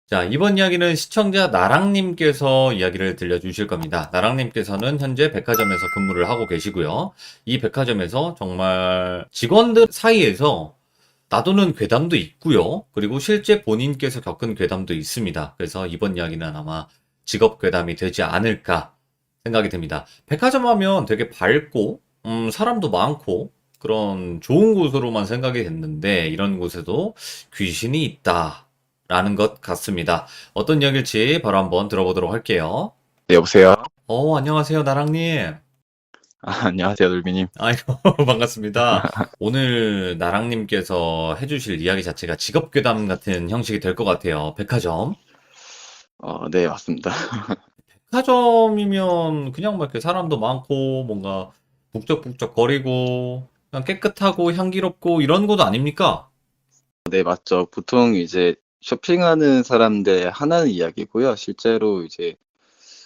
자, 이번 이야기는 시청자 나랑님께서 이야기를 들려주실 겁니다. 나랑님께서는 현재 백화점에서 근무를 하고 계시고요. 이 백화점에서 정말 직원들 사이에서 놔두는 괴담도 있고요. 그리고 실제 본인께서 겪은 괴담도 있습니다. 그래서 이번 이야기는 아마 직업 괴담이 되지 않을까 생각이 듭니다. 백화점 하면 되게 밝고, 사람도 많고, 그런 좋은 곳으로만 생각이 됐는데, 이런 곳에도 귀신이 있다라는 것 같습니다. 어떤 이야기일지 바로 한번 들어보도록 할게요. 네, 여보세요? 안녕하세요, 나랑님. 안녕하세요, 놀비님. 아이고, 반갑습니다. 오늘 나랑님께서 해주실 이야기 자체가 직업괴담 같은 형식이 될 것 같아요. 백화점. 네, 맞습니다. 백화점이면 그냥 막 이렇게 사람도 많고, 뭔가 북적북적 거리고, 그냥 깨끗하고 향기롭고 이런 곳 아닙니까? 네, 맞죠. 보통 이제 쇼핑하는 사람들 하나는 이야기고요. 실제로 이제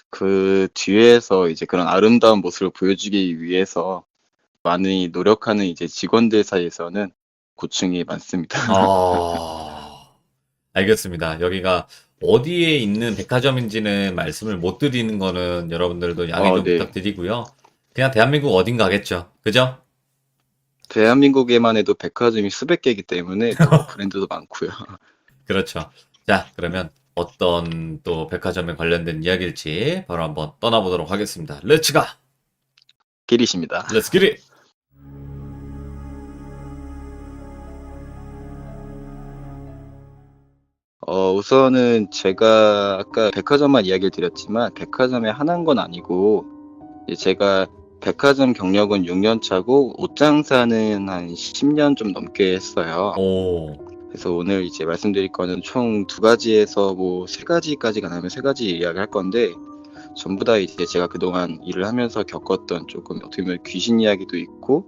그 뒤에서 이제 그런 아름다운 모습을 보여주기 위해서 많이 노력하는 이제 직원들 사이에서는 고충이 많습니다. 아, 알겠습니다. 여기가 어디에 있는 백화점인지는 말씀을 못 드리는 거는 여러분들도 양해 좀 네. 부탁드리고요. 그냥 대한민국 어딘가겠죠. 그죠? 대한민국에만 해도 백화점이 수백 개이기 때문에 또 브랜드도 많고요. 그렇죠. 자, 그러면 어떤 또 백화점에 관련된 이야기일지 바로 한번 떠나보도록 하겠습니다. 렛츠 가! 길이십니다. 렛츠 기릿! 우선은 제가 아까 백화점만 이야기를 드렸지만 백화점에 하나인 건 아니고 이제 제가 백화점 경력은 6년 차고 옷 장사는 한 10년 좀 넘게 했어요. 오, 그래서 오늘 이제 말씀드릴 거는 총 두 가지에서 뭐 세 가지까지가 나면 세 가지 이야기할 건데 전부 다 이제 제가 그동안 일을 하면서 겪었던 조금 어떻게 보면 귀신 이야기도 있고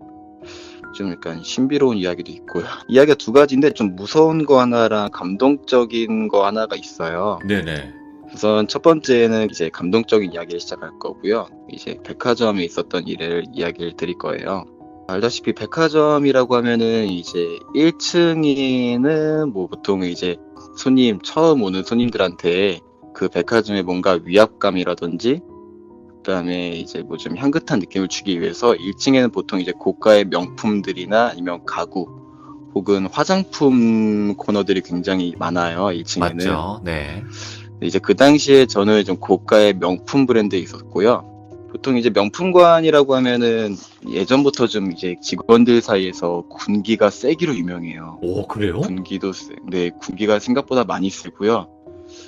좀 약간 신비로운 이야기도 있고요. 이야기가 두 가지인데 좀 무서운 거 하나랑 감동적인 거 하나가 있어요. 네네. 우선 첫 번째는 이제 감동적인 이야기를 시작할 거고요. 이제 백화점에 있었던 일을 이야기를 드릴 거예요. 알다시피 백화점이라고 하면은 이제 1층에는 뭐 보통 이제 처음 오는 손님들한테 그 백화점에 뭔가 위압감이라든지 그다음에 이제 뭐 좀 향긋한 느낌을 주기 위해서 1층에는 보통 이제 고가의 명품들이나 아니면 가구 혹은 화장품 코너들이 굉장히 많아요. 1층에는. 맞죠. 네. 이제 그 당시에 저는 좀 고가의 명품 브랜드에 있었고요. 보통 이제 명품관이라고 하면은 예전부터 좀 이제 직원들 사이에서 군기가 세기로 유명해요. 오, 그래요? 네, 군기가 생각보다 많이 세고요.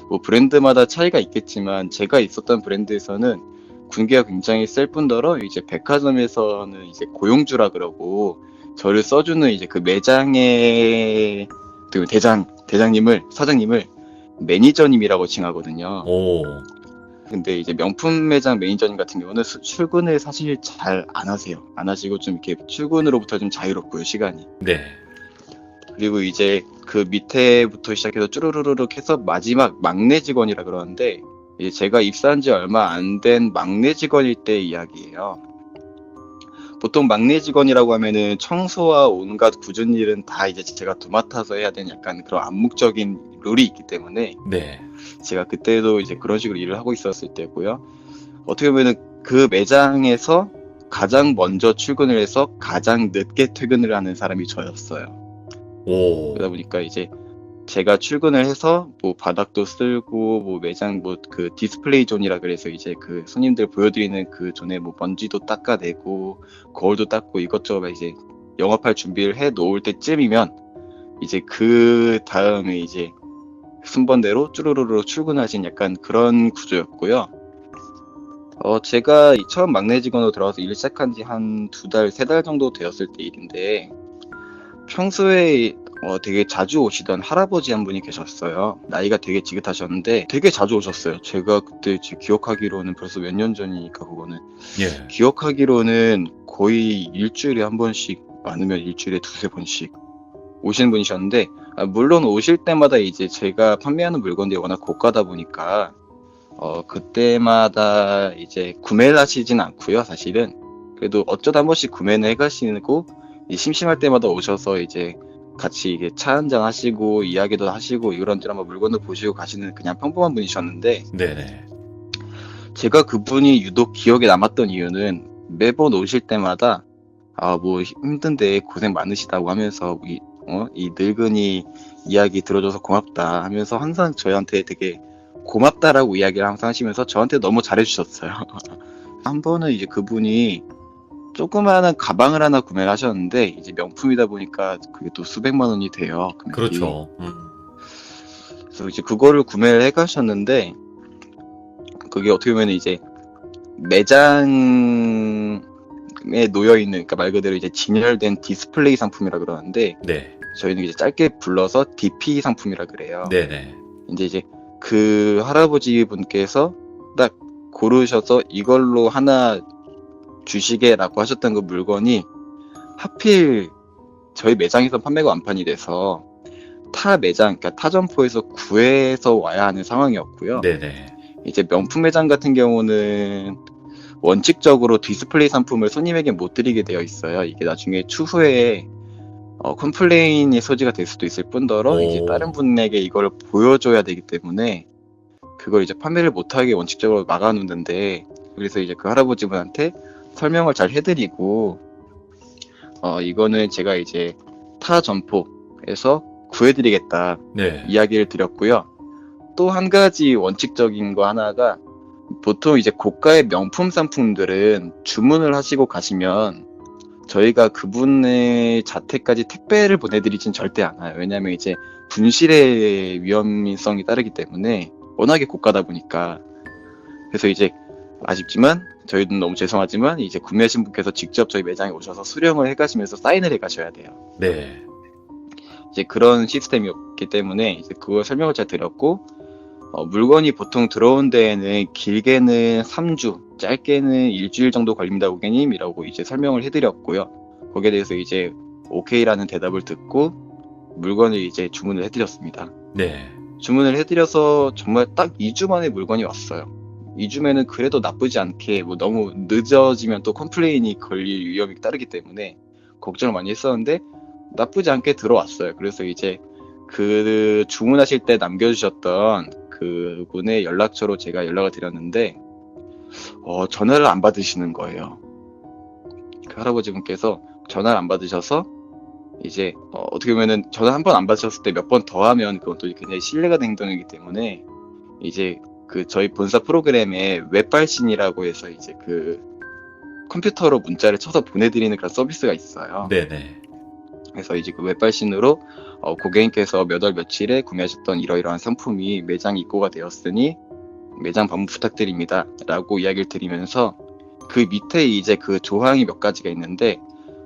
뭐 브랜드마다 차이가 있겠지만 제가 있었던 브랜드에서는 군기가 굉장히 셀 뿐더러 이제 백화점에서는 이제 고용주라 그러고 저를 써주는 이제 그 매장의 그 사장님을 매니저님이라고 칭하거든요. 오, 근데 이제 명품 매장 매니저님 같은 경우는 출근을 사실 잘 안 하세요. 안 하시고 좀 이렇게 출근으로부터 좀 자유롭고요, 시간이. 네. 그리고 이제 그 밑에부터 시작해서 쭈루루룩 해서 마지막 막내 직원이라 그러는데 이제 제가 입사한 지 얼마 안 된 막내 직원일 때 이야기예요. 보통 막내 직원이라고 하면은 청소와 온갖 굳은 일은 다 이제 제가 도맡아서 해야 되는 약간 그런 암묵적인 룰이 있기 때문에 네. 제가 그때도 이제 그런 식으로 일을 하고 있었을 때고요. 어떻게 보면은 그 매장에서 가장 먼저 출근을 해서 가장 늦게 퇴근을 하는 사람이 저였어요. 오, 그러다 보니까 이제 제가 출근을 해서 뭐 바닥도 쓸고 뭐 매장 뭐 그 디스플레이 존이라 그래서 이제 그 손님들 보여드리는 그 존에 뭐 먼지도 닦아내고 거울도 닦고 이것저것 이제 영업할 준비를 해 놓을 때쯤이면 이제 그 다음에 이제 순번대로 쭈루루루 출근하신 약간 그런 구조였고요. 제가 처음 막내 직원으로 들어와서 일 시작한 지 한 2달, 3달 정도 되었을 때 일인데 평소에 되게 자주 오시던 할아버지 한 분이 계셨어요. 나이가 되게 지긋하셨는데 되게 자주 오셨어요. 제가 그때 기억하기로는 벌써 몇 년 전이니까 그거는 예. 기억하기로는 거의 일주일에 한 번씩 많으면 일주일에 두세 번씩 오시는 분이셨는데 물론 오실 때마다 이제 제가 판매하는 물건들이 워낙 고가다 보니까 그때마다 이제 구매를 하시진 않고요, 사실은. 그래도 어쩌다 한 번씩 구매는 해가시고, 심심할 때마다 오셔서 이제 같이 이게 차 한잔 하시고 이야기도 하시고 이런저런 뭐 물건도 보시고 가시는 그냥 평범한 분이셨는데, 네네. 제가 그분이 유독 기억에 남았던 이유는 매번 오실 때마다 뭐 힘든데 고생 많으시다고 하면서 이 늙은이 이야기 들어줘서 고맙다 하면서 항상 저희한테 되게 고맙다라고 이야기를 항상 하시면서 저한테 너무 잘해주셨어요. 한 번은 이제 그분이 조그마한 가방을 하나 구매를 하셨는데, 이제 명품이다 보니까 그게 또 수백만 원이 돼요, 금액이. 그렇죠. 그래서 이제 그거를 구매를 해 가셨는데, 그게 어떻게 보면 이제 매장에 놓여 있는, 그러니까 말 그대로 이제 진열된 디스플레이 상품이라 그러는데, 네. 저희는 이제 짧게 불러서 DP 상품이라 그래요. 네네. 이제 그 할아버지 분께서 딱 고르셔서 이걸로 하나 주시게라고 하셨던 그 물건이 하필 저희 매장에서 판매가 완판이 돼서 타 매장, 그러니까 타 점포에서 구해서 와야 하는 상황이었고요. 네네. 이제 명품 매장 같은 경우는 원칙적으로 디스플레이 상품을 손님에게 못 드리게 되어 있어요. 이게 나중에 추후에 컴플레인이 소지가 될 수도 있을 뿐더러 이제 다른 오. 분에게 이걸 보여줘야 되기 때문에 그걸 이제 판매를 못하게 원칙적으로 막아놓는데, 그래서 이제 그 할아버지분한테 설명을 잘 해드리고 이거는 제가 이제 타 점포에서 구해드리겠다 네. 이야기를 드렸고요. 또 한 가지 원칙적인 거 하나가, 보통 이제 고가의 명품 상품들은 주문을 하시고 가시면 저희가 그분의 자택까지 택배를 보내드리진 절대 않아요. 왜냐하면 이제 분실의 위험성이 따르기 때문에, 워낙에 고가다 보니까. 그래서 이제 아쉽지만, 저희도 너무 죄송하지만 이제 구매하신 분께서 직접 저희 매장에 오셔서 수령을 해가시면서 사인을 해가셔야 돼요. 네. 이제 그런 시스템이었기 때문에 이제 그걸 설명을 잘 드렸고, 물건이 보통 들어온 데에는 길게는 3주, 짧게는 일주일 정도 걸립니다, 고객님이라고 이제 설명을 해드렸고요. 거기에 대해서 이제 오케이라는 대답을 듣고 물건을 이제 주문을 해드렸습니다. 네. 주문을 해드려서 정말 딱 2주 만에 물건이 왔어요. 2주면은 그래도 나쁘지 않게, 뭐 너무 늦어지면 또 컴플레인이 걸릴 위험이 따르기 때문에 걱정을 많이 했었는데 나쁘지 않게 들어왔어요. 그래서 이제 그 주문하실 때 남겨주셨던 그분의 연락처로 제가 연락을 드렸는데 전화를 안 받으시는 거예요. 그 할아버지 분께서 전화를 안 받으셔서 이제 어떻게 보면은 전화 한 번 안 받으셨을 때 몇 번 더 하면 그건 또 굉장히 신뢰가 되는 행동이기 때문에, 이제 그 저희 본사 프로그램에 웹발신이라고 해서 이제 그 컴퓨터로 문자를 쳐서 보내드리는 그런 서비스가 있어요. 네네. 그래서 이제 그 웹발신으로 고객님께서 몇 월 며칠에 구매하셨던 이러이러한 상품이 매장에 입고가 되었으니 매장 방문 부탁드립니다 라고 이야기를 드리면서, 그 밑에 이제 그 조항이 몇 가지가 있는데,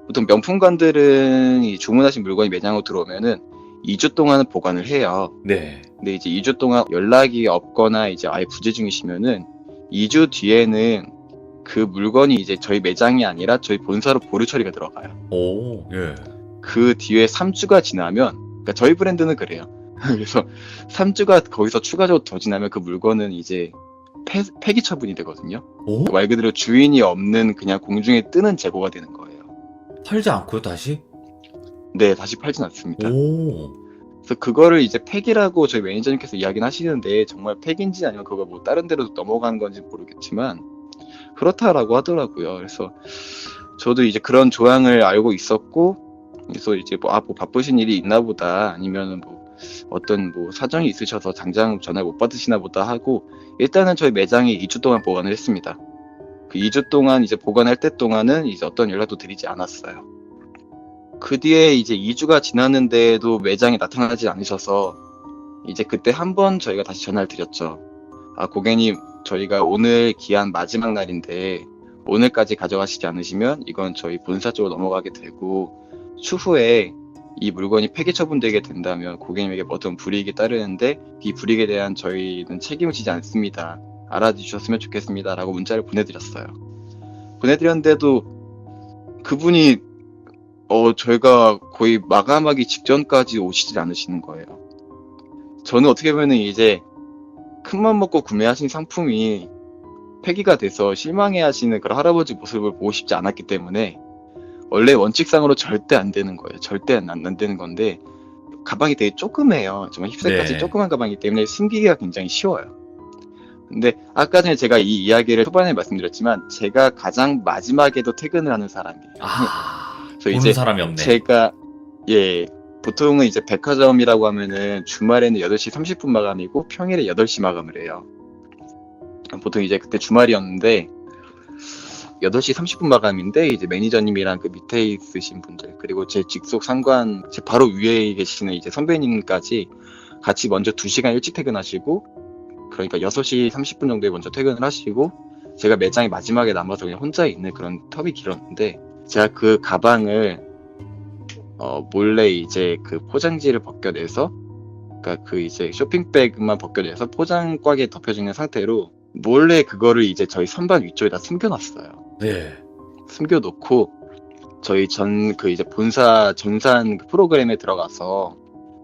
보통 명품관들은 이 주문하신 물건이 매장으로 들어오면은 2주 동안은 보관을 해요. 네. 근데 이제 2주 동안 연락이 없거나 이제 아예 부재 중이시면은 2주 뒤에는 그 물건이 이제 저희 매장이 아니라 저희 본사로 보류 처리가 들어가요. 오. 예. 그 뒤에 3주가 지나면, 그러니까 저희 브랜드는 그래요. 그래서 3주가 거기서 추가적으로 더 지나면 그 물건은 이제 폐기 처분이 되거든요. 오? 말 그대로 주인이 없는 그냥 공중에 뜨는 재고가 되는 거예요. 팔지 않고요, 다시? 네, 다시 팔진 않습니다. 오. 그래서 그거를 이제 폐기라고 저희 매니저님께서 이야기는 하시는데, 정말 폐기인지 아니면 그거 뭐 다른 데로 넘어가는 건지 모르겠지만 그렇다라고 하더라고요. 그래서 저도 이제 그런 조항을 알고 있었고, 그래서 이제 뭐 바쁘신 일이 있나 보다, 아니면은 뭐 어떤 뭐 사정이 있으셔서 당장 전화를 못 받으시나 보다 하고, 일단은 저희 매장에 2주 동안 보관을 했습니다. 그 2주 동안 이제 보관할 때 동안은 이제 어떤 연락도 드리지 않았어요. 그 뒤에 이제 2주가 지났는데도 매장에 나타나지 않으셔서 이제 그때 한 번 저희가 다시 전화를 드렸죠. 고객님, 저희가 오늘 기한 마지막 날인데 오늘까지 가져가시지 않으시면 이건 저희 본사 쪽으로 넘어가게 되고, 추후에 이 물건이 폐기 처분되게 된다면 고객님에게 어떤 불이익이 따르는데 이 불이익에 대한 저희는 책임을 지지 않습니다. 알아주셨으면 좋겠습니다 라고 문자를 보내드렸어요. 보내드렸는데도 그분이 저희가 거의 마감하기 직전까지 오시질 않으시는 거예요. 저는 어떻게 보면 이제 큰맘 먹고 구매하신 상품이 폐기가 돼서 실망해 하시는 그런 할아버지 모습을 보고 싶지 않았기 때문에 원래 원칙상으로 절대 안 되는 거예요. 절대 안 되는 건데 가방이 되게 조그매요. 정말 힙색까지 네. 조그만 가방이기 때문에 숨기기가 굉장히 쉬워요. 근데 아까 전에 제가 이 이야기를 초반에 말씀드렸지만 제가 가장 마지막에도 퇴근을 하는 사람이에요. 그래서 보는 이제 사람이 없네. 제가 예 보통은 이제 백화점이라고 하면은 주말에는 8시 30분 마감이고 평일에 8시 마감을 해요. 보통 이제 그때 주말이었는데 8시 30분 마감인데 이제 매니저님이랑 그 밑에 있으신 분들 그리고 제 직속 상관 제 바로 위에 계시는 이제 선배님까지 같이 먼저 2시간 일찍 퇴근하시고 그러니까 6시 30분 정도에 먼저 퇴근을 하시고 제가 매장에 마지막에 남아서 그냥 혼자 있는 그런 텀이 길었는데 제가 그 가방을 몰래 이제 그 포장지를 벗겨내서 그러니까 그 이제 쇼핑백만 벗겨내서 포장꽉에 덮여져 있는 상태로 몰래 그거를 이제 저희 선반 위쪽에다 숨겨놨어요. 네. 숨겨놓고 저희 그 이제 본사 전산 그 프로그램에 들어가서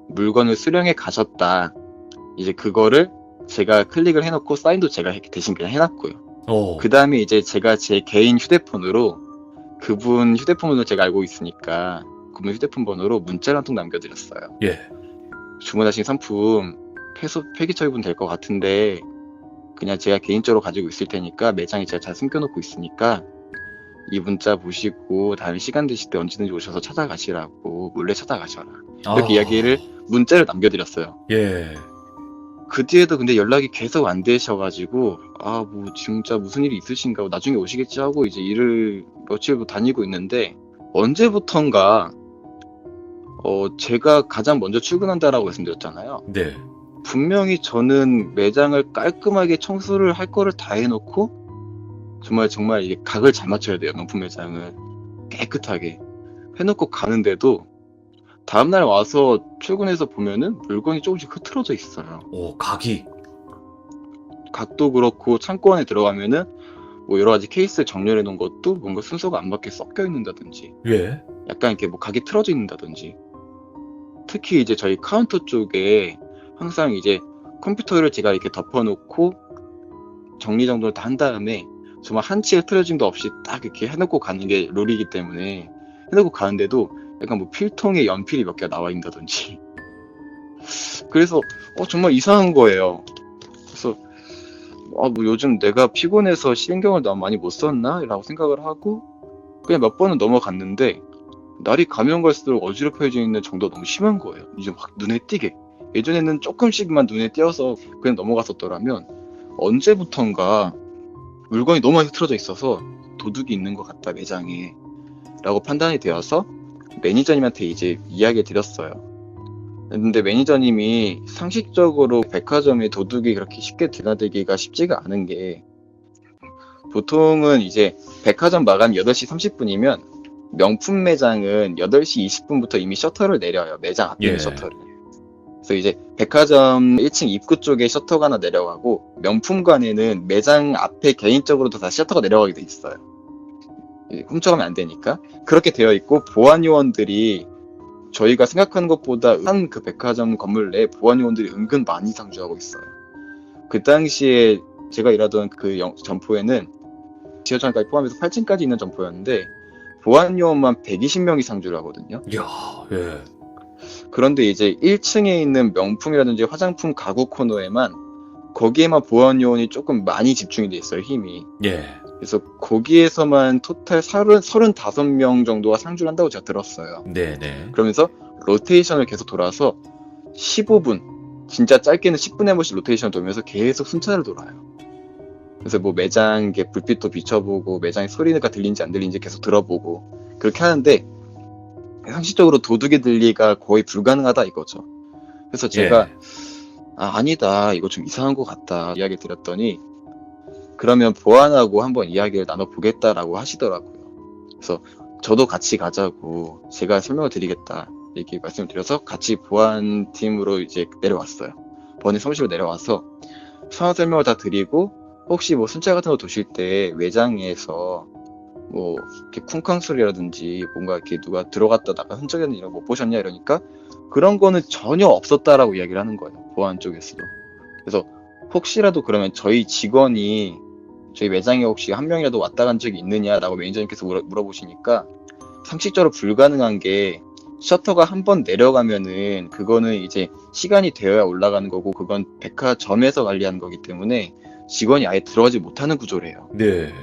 물건을 수령해 가셨다. 이제 그거를 제가 클릭을 해놓고 사인도 제가 대신 그냥 해놨고요. 그 다음에 이제 제가 제 개인 휴대폰으로 그분 휴대폰을 제가 알고 있으니까 그분 휴대폰 번호로 문자를 한 통 남겨드렸어요. 예. 주문하신 상품 폐기 처리분 될 것 같은데 그냥 제가 개인적으로 가지고 있을 테니까 매장에 제가 잘 숨겨놓고 있으니까 이 문자 보시고 다음에 시간 되실 때 언제든지 오셔서 찾아가시라고 몰래 찾아가셔라. 이렇게 이야기를 문자를 남겨드렸어요. 예. 그 뒤에도 근데 연락이 계속 안 되셔가지고 뭐 진짜 무슨 일이 있으신가 나중에 오시겠지 하고 이제 일을 며칠 다니고 있는데 언제부턴가 제가 가장 먼저 출근한다라고 말씀드렸잖아요. 네. 분명히 저는 매장을 깔끔하게 청소를 할 거를 다 해놓고 정말 이게 각을 잘 맞춰야 돼요. 명품 매장을 깨끗하게 해놓고 가는데도 다음날 와서 출근해서 보면은 물건이 조금씩 흐트러져 있어요. 각이. 각도 그렇고 창고 안에 들어가면은 뭐 여러 가지 케이스 정렬해 놓은 것도 뭔가 순서가 안 맞게 섞여 있는다든지 예. 약간 이렇게 뭐 각이 틀어져 있는다든지 특히 이제 저희 카운터 쪽에 항상 이제 컴퓨터를 제가 이렇게 덮어놓고 정리정돈을 다 한 다음에 정말 한치의 틀어짐도 없이 딱 이렇게 해놓고 가는 게 룰이기 때문에 해놓고 가는데도 약간 뭐 필통에 연필이 몇 개가 나와 있다든지 그래서 정말 이상한 거예요. 그래서 뭐 요즘 내가 피곤해서 신경을 너무 많이 못 썼나? 라고 생각을 하고 그냥 몇 번은 넘어갔는데 날이 가면 갈수록 어지럽혀져 있는 정도가 너무 심한 거예요. 이제 막 눈에 띄게 예전에는 조금씩만 눈에 띄어서 그냥 넘어갔었더라면 언제부턴가 물건이 너무 많이 틀어져 있어서 도둑이 있는 것 같다 매장에 라고 판단이 되어서 매니저님한테 이제 이야기 드렸어요. 근데 매니저님이 상식적으로 백화점에 도둑이 그렇게 쉽게 드나들기가 쉽지가 않은 게 보통은 이제 백화점 마감이 8시 30분이면 명품 매장은 8시 20분부터 이미 셔터를 내려요. 매장 앞에 있는 셔터를. 그래서 이제 백화점 1층 입구 쪽에 셔터가 하나 내려가고 명품관에는 매장 앞에 개인적으로도 다 셔터가 내려가게 돼 있어요. 훔쳐가면 안 되니까. 그렇게 되어 있고 보안 요원들이 저희가 생각하는 것보다 한 그 백화점 건물 내에 보안 요원들이 은근 많이 상주하고 있어요. 그 당시에 제가 일하던 그 점포에는 지하철까지 포함해서 8층까지 있는 점포였는데 보안 요원만 120명이 상주를 하거든요. 이야, 예. 그런데 이제 1층에 있는 명품이라든지 화장품 가구 코너에만 거기에만 보안 요원이 조금 많이 집중이 돼 있어요, 힘이. 예. 그래서 거기에서만 토탈 35명 정도가 상주를 한다고 제가 들었어요. 네네. 그러면서 로테이션을 계속 돌아서 15분, 진짜 짧게는 10분에 한 번씩 로테이션을 돌면서 계속 순찰을 돌아요. 그래서 뭐 매장 불빛도 비춰보고 매장의 소리가 들리는지 안 들리는지 계속 들어보고 그렇게 하는데 상식적으로 도둑이 들리가 거의 불가능하다 이거죠. 그래서 제가 아니다 이거 좀 이상한 것 같다 이야기 드렸더니 그러면 보안하고 한번 이야기를 나눠보겠다라고 하시더라고요. 그래서 저도 같이 가자고 제가 설명을 드리겠다 이렇게 말씀을 드려서 같이 보안팀으로 이제 내려왔어요. 보안팀 사무실로 내려와서 상황 설명을 다 드리고 혹시 뭐 순찰 같은 거 도실 때 외장에서 뭐 이렇게 쿵쾅 소리라든지 뭔가 이렇게 누가 들어갔다 나간 흔적이 있는 이런 거 못 보셨냐 이러니까 그런 거는 전혀 없었다라고 이야기를 하는 거예요. 보안 쪽에서도. 그래서 혹시라도 그러면 저희 직원이 저희 매장에 혹시 한 명이라도 왔다 간 적이 있느냐라고 매니저님께서 물어보시니까 상식적으로 불가능한 게 셔터가 한 번 내려가면은 그거는 이제 시간이 되어야 올라가는 거고 그건 백화점에서 관리하는 거기 때문에 직원이 아예 들어가지 못하는 구조래요. 네.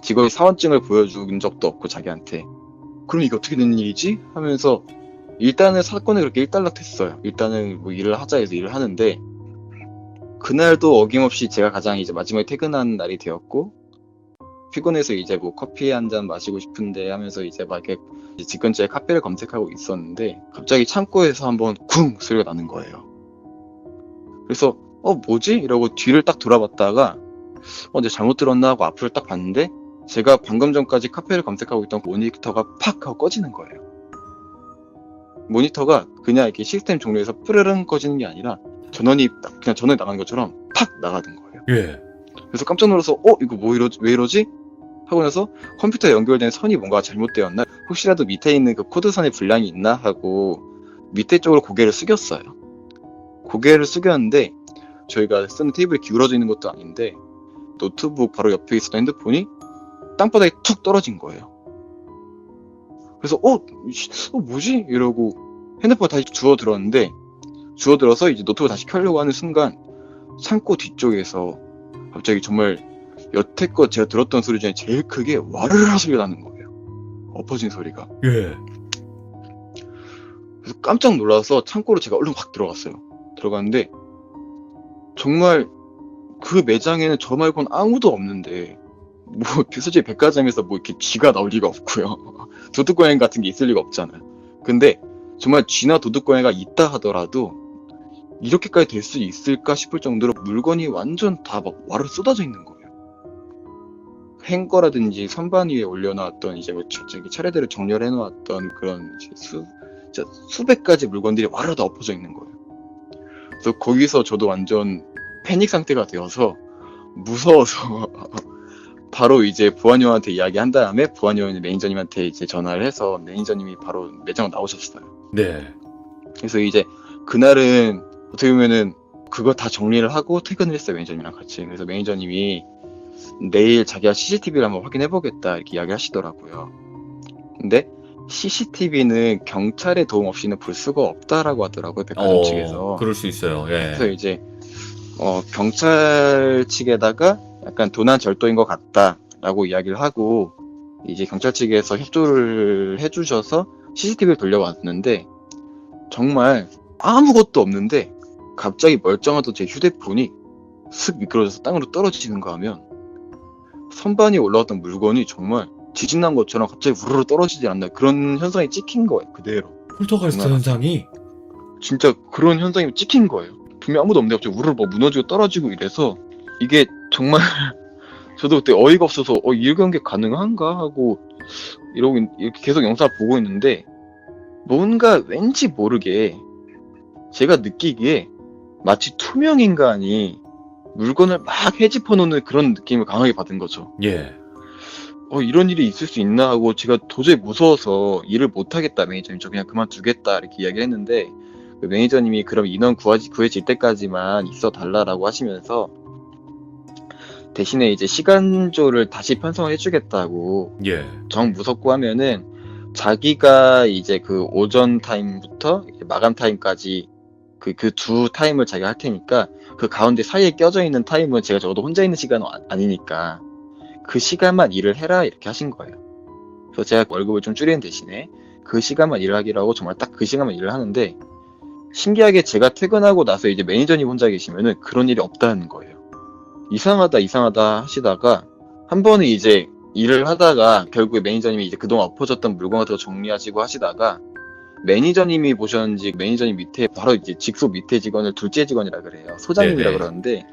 직원이 사원증을 보여준 적도 없고 자기한테. 그럼 이게 어떻게 된 일이지? 하면서 일단은 사건을 그렇게 일단락했어요. 일단은 뭐 일을 하자 해서 일을 하는데 그날도 어김없이 제가 가장 이제 마지막에 퇴근한 날이 되었고 피곤해서 이제 뭐 커피 한 잔 마시고 싶은데 하면서 이제 막 이렇게 집 근처에 카페를 검색하고 있었는데 갑자기 창고에서 한번 쿵 소리가 나는 거예요. 그래서 뭐지? 이러고 뒤를 딱 돌아봤다가 내가 잘못 들었나 하고 앞을 딱 봤는데 제가 방금 전까지 카페를 검색하고 있던 모니터가 팍 하고 꺼지는 거예요. 모니터가 그냥 이렇게 시스템 종료해서 프르릉 꺼지는 게 아니라 전원이 딱 그냥 전원이 나가는 것처럼 팍 나가는 거예요. 예. 그래서 깜짝 놀라서 이거 왜 이러지? 하고 나서 컴퓨터에 연결된 선이 뭔가 잘못되었나? 혹시라도 밑에 있는 그 코드선에 불량이 있나? 하고 밑에 쪽으로 고개를 숙였어요. 고개를 숙였는데 저희가 쓰는 테이블이 기울어져 있는 것도 아닌데 노트북 바로 옆에 있었던 핸드폰이 땅바닥에 툭 떨어진 거예요. 그래서 뭐지? 이러고 핸드폰 다시 주워 들었는데 주워 들어서 이제 노트북 다시 켜려고 하는 순간 창고 뒤쪽에서 갑자기 정말 여태껏 제가 들었던 소리 중에 제일 크게 와르르 소리가 나는 거예요. 엎어진 소리가. 예. 그래서 깜짝 놀라서 창고로 제가 얼른 확 들어갔어요. 들어갔는데 정말 그 매장에는 저 말고는 아무도 없는데 뭐 솔직히 백화점에서 뭐 이렇게 쥐가 나올 리가 없고요. 도둑고양이 같은 게 있을 리가 없잖아요. 근데 정말 쥐나 도둑고양이가 있다 하더라도 이렇게까지 될 수 있을까 싶을 정도로 물건이 완전 다 막 와르르 쏟아져 있는 거예요. 행거라든지 선반 위에 올려놨던 이제 뭐 저기 차례대로 정렬해 놓았던 그런 이제 진짜 수백 가지 물건들이 와르르 다 엎어져 있는 거예요. 그래서 거기서 저도 완전 패닉 상태가 되어서 무서워서 바로 이제 부하님한테 이야기한 다음에 부하님이 매니저님한테 이제 전화를 해서 매니저님이 바로 매장 나오셨어요. 네. 그래서 이제 그날은 어떻게 보면은 그거 다 정리를 하고 퇴근을 했어요, 매니저님이랑 같이. 그래서 매니저님이 내일 자기가 CCTV를 한번 확인해보겠다 이렇게 이야기 하시더라고요. 근데 CCTV는 경찰의 도움 없이는 볼 수가 없다라고 하더라고요, 백화점 측에서. 그럴 수 있어요. 예. 그래서 이제 경찰 측에다가 약간 도난 절도인 것 같다라고 이야기를 하고 이제 경찰 측에서 협조를 해주셔서 CCTV를 돌려왔는데 정말 아무것도 없는데 갑자기 멀쩡하던 제 휴대폰이 슥 미끄러져서 땅으로 떨어지는가 하면 선반이 올라왔던 물건이 정말 지진난 것처럼 갑자기 우르르 떨어지지 않나 그런 현상이 찍힌 거예요. 그대로. 폴터가이스트 정말. 현상이? 진짜 그런 현상이 찍힌 거예요. 분명 아무도 없는데 갑자기 우르르 뭐 무너지고 떨어지고 이래서 이게 정말 저도 그때 어이가 없어서 이런 게 가능한가 하고 이러고 이렇게 계속 영상을 보고 있는데 뭔가 왠지 모르게 제가 느끼기에 마치 투명 인간이 물건을 막 헤집어 놓는 그런 느낌을 강하게 받은 거죠. 예. 이런 일이 있을 수 있나 하고 제가 도저히 무서워서 일을 못 하겠다 매니저님 저 그냥 그만두겠다 이렇게 이야기를 했는데 그 매니저님이 그럼 인원 구해질 때까지만 있어 달라라고 하시면서 대신에 이제 시간조를 다시 편성을 해주겠다고 예. 정 무섭고 하면은 자기가 이제 그 오전 타임부터 이제 마감 타임까지 그 두 타임을 자기가 할 테니까 그 가운데 사이에 껴져 있는 타임은 제가 적어도 혼자 있는 시간은 아니니까 그 시간만 일을 해라 이렇게 하신 거예요. 그래서 제가 월급을 좀 줄이는 대신에 그 시간만 일을 하기로 하고 정말 딱 그 시간만 일을 하는데 신기하게 제가 퇴근하고 나서 이제 매니저님 혼자 계시면은 그런 일이 없다는 거예요. 이상하다 하시다가 한 번은 이제 일을 하다가 결국에 매니저님이 이제 그동안 엎어졌던 물건 같은 거 정리하시고 하시다가 매니저님이 보셨는지 매니저님 밑에 바로 이제 직속 밑에 직원을 둘째 직원이라 그래요. 소장님이라 네네. 그러는데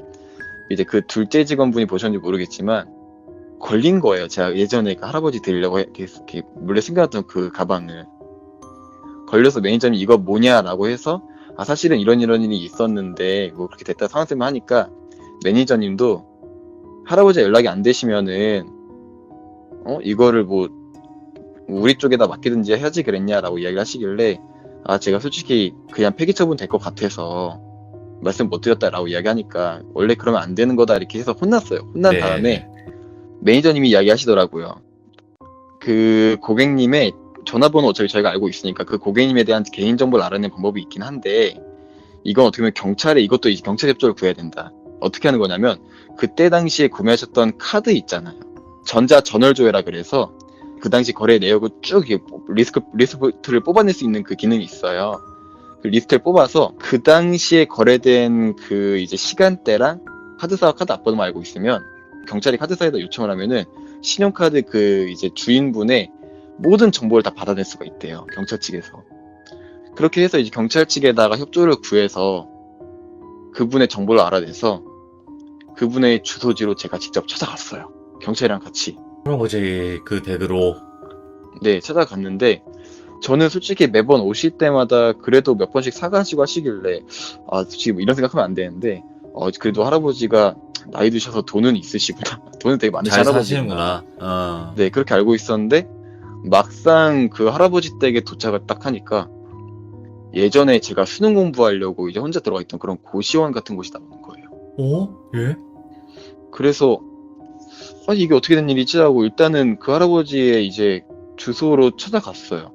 이제 그 둘째 직원분이 보셨는지 모르겠지만 걸린 거예요. 제가 예전에 그 할아버지 드리려고 이렇게 몰래 숨겨놨던 그 가방을 걸려서 매니저님이 이거 뭐냐라고 해서 사실은 이런 일이 있었는데 뭐 그렇게 됐다 상황쌤을 하니까 매니저님도 할아버지 연락이 안 되시면은 이거를 뭐 우리 쪽에다 맡기든지 해야지 그랬냐라고 이야기를 하시길래 제가 솔직히 그냥 폐기 처분 될 것 같아서 말씀 못 드렸다라고 이야기하니까 원래 그러면 안 되는 거다 이렇게 해서 혼났어요. 혼난 네. 다음에 매니저님이 이야기하시더라고요. 그 고객님의 전화번호 어차피 저희가 알고 있으니까 그 고객님에 대한 개인정보를 알아내는 방법이 있긴 한데, 이건 어떻게 보면 경찰에 이것도 이제 경찰 협조를 구해야 된다. 어떻게 하는 거냐면 그때 당시에 구매하셨던 카드 있잖아요. 전자 전월조회라 그래서 그 당시 거래 내역을 쭉 이렇게 리스트를 뽑아낼 수 있는 그 기능이 있어요. 그 리스트를 뽑아서 그 당시에 거래된 그 이제 시간대랑 카드사와 카드 앞번호만 알고 있으면 경찰이 카드사에다 요청을 하면은 신용카드 그 이제 주인분의 모든 정보를 다 받아낼 수가 있대요. 경찰 측에서. 그렇게 해서 이제 경찰 측에다가 협조를 구해서 그분의 정보를 알아내서 그분의 주소지로 제가 직접 찾아갔어요. 경찰이랑 같이. 할아버지 그 댁으로. 네, 찾아갔는데 저는 솔직히 매번 오실 때마다 그래도 몇 번씩 사가시고 하시길래 솔직히 뭐 이런 생각하면 안 되는데 그래도 할아버지가 나이 드셔서 돈은 있으시구나. 돈은 되게 많으신 잘 할아버지구나. 사시는구나. 네, 그렇게 알고 있었는데 막상 그 할아버지 댁에 도착을 딱 하니까 예전에 제가 수능 공부하려고 이제 혼자 들어가 있던 그런 고시원 같은 곳이 나오는 거예요. 예? 그래서 아니 이게 어떻게 된 일이지 하고 일단은 그 할아버지의 이제 주소로 찾아갔어요.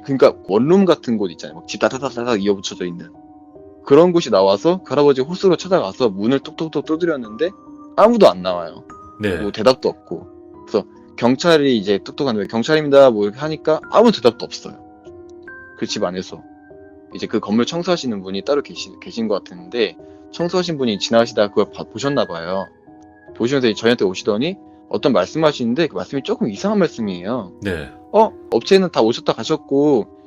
그러니까 원룸 같은 곳 있잖아요. 막 집 다다다닥 이어붙여져 있는 그런 곳이 나와서 그 할아버지 호수로 찾아가서 문을 톡톡톡 두드렸는데 아무도 안 나와요. 네. 뭐 대답도 없고. 그래서 경찰이 이제 똑똑한데 경찰입니다 뭐 이렇게 하니까 아무 대답도 없어요. 그 집 안에서 이제 그 건물 청소하시는 분이 따로 계신 것 같은데 청소하신 분이 지나가시다가 그걸 보셨나 봐요. 보시면서 저희한테 오시더니 어떤 말씀하시는데 그 말씀이 조금 이상한 말씀이에요. 네. 업체는 다 오셨다 가셨고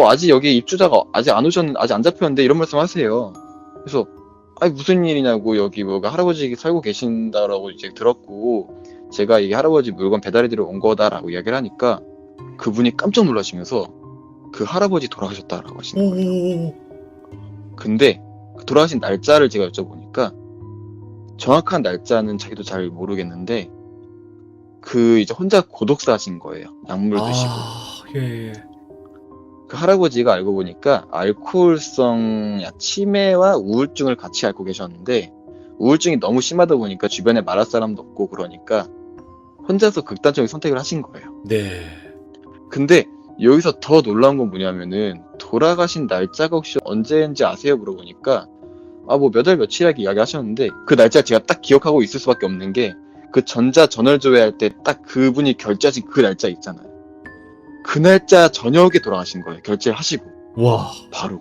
아직 여기 입주자가 아직 안 잡혔는데 이런 말씀 하세요. 그래서 아니 무슨 일이냐고 여기 뭐가 할아버지 살고 계신다라고 이제 들었고 제가 이게 할아버지 물건 배달해드려 온 거다라고 이야기를 하니까 그분이 깜짝 놀라시면서 그 할아버지 돌아가셨다라고 하시는 거예요. 근데 그 돌아가신 날짜를 제가 여쭤보니까 정확한 날짜는 자기도 잘 모르겠는데 그 이제 혼자 고독사 하신 거예요. 약물 드시고. 예. 그 할아버지가 알고 보니까 알코올성 치매와 우울증을 같이 앓고 계셨는데 우울증이 너무 심하다 보니까 주변에 말할 사람도 없고 그러니까 혼자서 극단적인 선택을 하신 거예요. 네. 근데 여기서 더 놀라운 건 뭐냐면은 돌아가신 날짜가 혹시 언제인지 아세요? 물어보니까 뭐 몇 월 며칠이라고 이야기하셨는데 그 날짜 제가 딱 기억하고 있을 수밖에 없는 게 그 전자 전월조회 할 때 딱 그분이 결제하신 그 날짜 있잖아요. 그 날짜 저녁에 돌아가신 거예요. 결제를 하시고 와. 바로.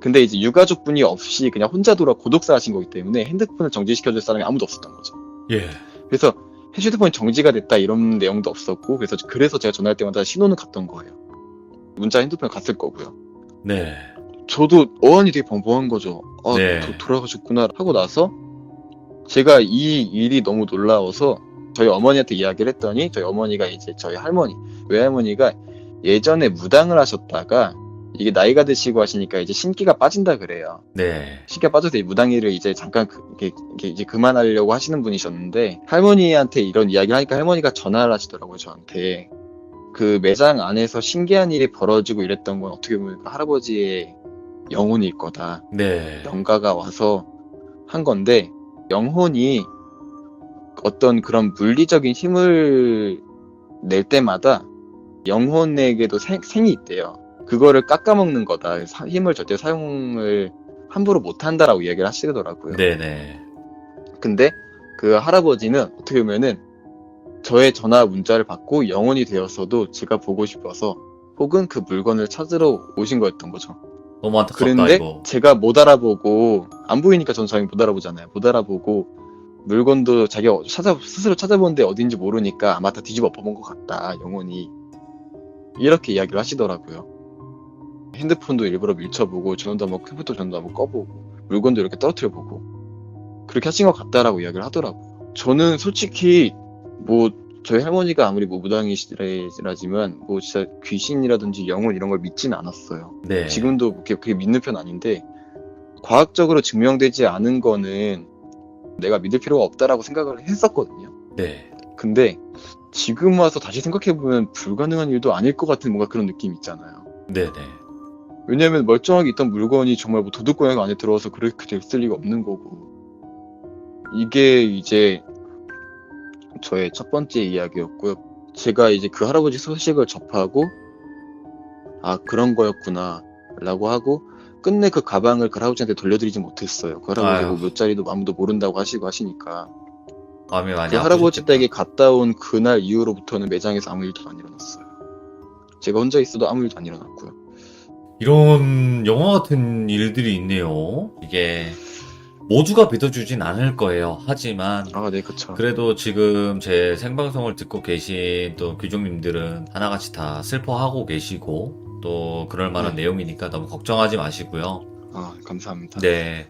근데 이제 유가족분이 없이 그냥 혼자 고독사 하신 거기 때문에 핸드폰을 정지시켜줄 사람이 아무도 없었던 거죠. 예. 그래서 휴대폰이 정지가 됐다 이런 내용도 없었고 그래서 제가 전화할 때마다 신호는 갔던 거예요. 문자 핸드폰에 갔을 거고요. 네. 저도 어안이 되게 벙벙한 거죠. 네. 돌아가셨구나 하고 나서 제가 이 일이 너무 놀라워서 저희 어머니한테 이야기를 했더니 저희 어머니가 이제 저희 외할머니가 예전에 무당을 하셨다가 이게 나이가 드시고 하시니까 이제 신기가 빠진다 그래요. 네. 신기가 빠져서 이 무당일을 이제 잠깐 이게 이제 그만하려고 하시는 분이셨는데 할머니한테 이런 이야기를 하니까 할머니가 전화를 하시더라고요, 저한테. 그 매장 안에서 신기한 일이 벌어지고 이랬던 건 어떻게 보면 할아버지의 영혼일 거다. 네. 영가가 와서 한 건데 영혼이 어떤 그런 물리적인 힘을 낼 때마다 영혼에게도 생이 있대요. 그거를 깎아먹는 거다. 힘을 절대 사용을 함부로 못한다라고 이야기를 하시더라고요. 네네. 근데 그 할아버지는 어떻게 보면은 저의 전화 문자를 받고 영혼이 되었어도 제가 보고 싶어서 혹은 그 물건을 찾으러 오신 거였던 거죠. 너무 안타깝다, 그런데 이거. 제가 못 알아보고 안 보이니까 전 당연히 못 알아보잖아요. 못 알아보고 물건도 자기가 스스로 찾아보는데 어딘지 모르니까 아마 다 뒤집어 엎어본 것 같다. 영혼이 이렇게 이야기를 하시더라고요. 핸드폰도 일부러 밀쳐보고 컴퓨터 전원도 한번 꺼보고 물건도 이렇게 떨어뜨려보고 그렇게 하신 것 같다라고 이야기를 하더라고요. 저는 솔직히 저희 할머니가 아무리 무당이시라지만 진짜 귀신이라든지 영혼 이런 걸 믿지는 않았어요. 네. 지금도 그게 믿는 편 아닌데 과학적으로 증명되지 않은 거는 내가 믿을 필요가 없다라고 생각을 했었거든요. 네. 근데 지금 와서 다시 생각해보면 불가능한 일도 아닐 것 같은 뭔가 그런 느낌 있잖아요. 네네. 왜냐면 멀쩡하게 있던 물건이 정말 도둑고양이가 안에 들어와서 그렇게 됐을 리가 없는 거고. 이게 이제 저의 첫 번째 이야기였고요. 제가 이제 그 할아버지 소식을 접하고 아 그런 거였구나 라고 하고 끝내 그 가방을 그 할아버지한테 돌려드리지 못했어요. 그 할아버지 아유, 뭐 몇 자리도 아무도 모른다고 하시니까 마음이 많이 그 할아버지 댁에 아프셨겠다. 갔다 온 그날 이후로부터는 매장에서 아무 일도 안 일어났어요. 제가 혼자 있어도 아무 일도 안 일어났고요. 이런 영화 같은 일들이 있네요. 이게 모두가 믿어주진 않을 거예요. 하지만 아, 네, 그쵸. 그래도 지금 제 생방송을 듣고 계신 또 귀족님들은 하나같이 다 슬퍼하고 계시고 또 그럴 만한 네. 내용이니까 너무 걱정하지 마시고요. 아, 감사합니다. 네.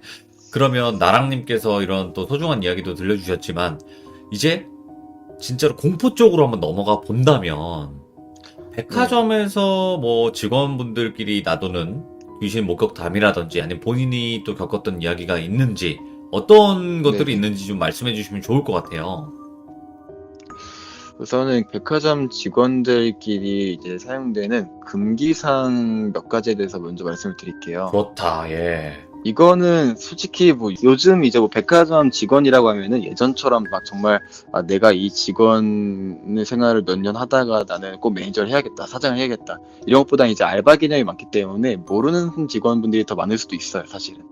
그러면 나랑님께서 이런 또 소중한 이야기도 들려주셨지만 이제 진짜로 공포 쪽으로 한번 넘어가 본다면 네. 백화점에서 뭐 직원분들끼리 놔두는 귀신 목격담이라든지 아니면 본인이 또 겪었던 이야기가 있는지 어떤 것들이 네네. 있는지 좀 말씀해 주시면 좋을 것 같아요. 우선은 백화점 직원들끼리 이제 사용되는 금기사항 몇 가지에 대해서 먼저 말씀을 드릴게요. 그렇다, 예. 이거는 솔직히 뭐 요즘 이제 뭐 백화점 직원이라고 하면은 예전처럼 막 정말 아, 내가 이 직원 생활을 몇 년 하다가 나는 꼭 매니저를 해야겠다, 사장을 해야겠다. 이런 것보다 이제 알바 개념이 많기 때문에 모르는 직원분들이 더 많을 수도 있어요, 사실은.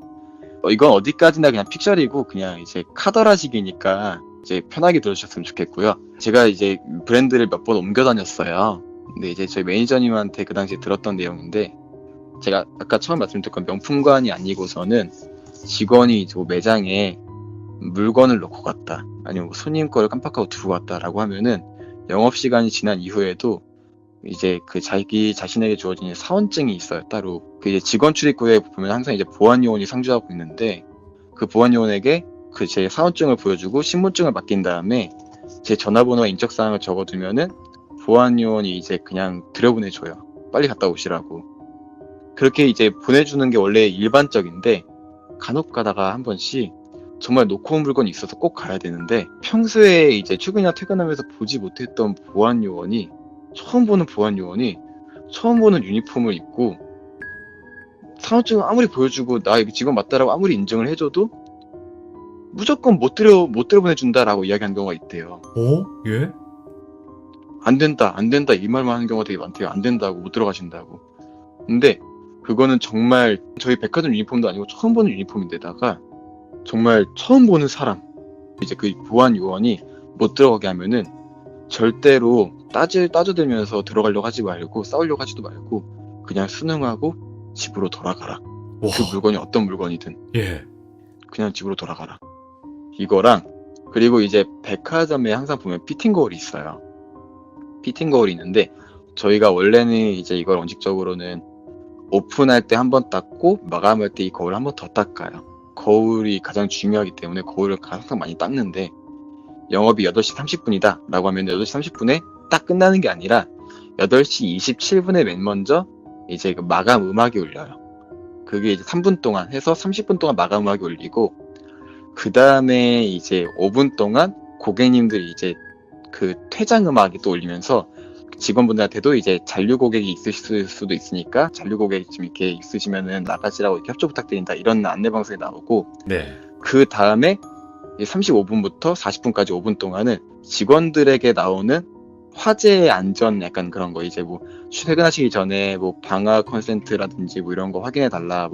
이건 어디까지나 그냥 픽셜이고 그냥 이제 카더라식이니까 이제 편하게 들어주셨으면 좋겠고요. 제가 이제 브랜드를 몇 번 옮겨 다녔어요. 근데 이제 저희 매니저님한테 그 당시에 들었던 내용인데 제가 아까 처음 말씀드렸던 명품관이 아니고서는 직원이 이제 뭐 매장에 물건을 놓고 갔다. 아니면 뭐 손님 거를 깜빡하고 두고 갔다라고 하면은 영업시간이 지난 이후에도 이제 그 자기 자신에게 주어진 사원증이 있어요, 따로. 그 이제 직원 출입구에 보면 항상 이제 보안 요원이 상주하고 있는데 그 보안 요원에게 그 제 사원증을 보여주고 신분증을 맡긴 다음에 제 전화번호와 인적사항을 적어두면은 보안 요원이 이제 그냥 들여보내줘요. 빨리 갔다 오시라고. 그렇게 이제 보내주는 게 원래 일반적인데 간혹 가다가 한 번씩 정말 놓고 온 물건이 있어서 꼭 가야 되는데 평소에 이제 출근이나 퇴근하면서 보지 못했던 보안 요원이 처음 보는 유니폼을 입고 사원증을 아무리 보여주고 나 여기 직원 맞다라고 아무리 인정을 해줘도 무조건 못 들여보내준다라고 이야기하는 경우가 있대요. 어? 예? 안 된다 이 말만 하는 경우가 되게 많대요. 안 된다고 못 들어가신다고. 근데 그거는 정말 저희 백화점 유니폼도 아니고 처음 보는 유니폼인데다가 정말 처음 보는 사람 이제 그 보안 요원이 못 들어가게 하면은 절대로 따져대면서 들어가려고 하지 말고 싸우려고 하지도 말고 그냥 순응하고 집으로 돌아가라. 와, 그 물건이 어떤 물건이든 예. 그냥 집으로 돌아가라. 이거랑 그리고 이제 백화점에 항상 보면 피팅 거울이 있어요. 피팅 거울이 있는데 저희가 원래는 이제 이걸 원칙적으로는 오픈할 때 한 번 닦고 마감할 때 이 거울을 한 번 더 닦아요. 거울이 가장 중요하기 때문에 거울을 항상 많이 닦는데 영업이 8시 30분이다 라고 하면 8시 30분에 딱 끝나는 게 아니라 8시 27분에 맨 먼저 이제 그 마감 음악이 울려요. 그게 이제 3분 동안 해서 30분 동안 마감 음악이 울리고 그 다음에 이제 5분 동안 고객님들이 이제 그 퇴장 음악이 또 울리면서 직원분들한테도 이제 잔류 고객이 있으실 수도 있으니까 잔류 고객 좀 이렇게 있으시면은 나가시라고 이렇게 협조 부탁드린다 이런 안내 방송이 나오고 네. 그 다음에 35분부터 40분까지 5분 동안은 직원들에게 나오는 화재 안전 약간 그런 거 이제 뭐 퇴근하시기 전에 뭐 방화 컨센트라든지 뭐 이런 거 확인해 달라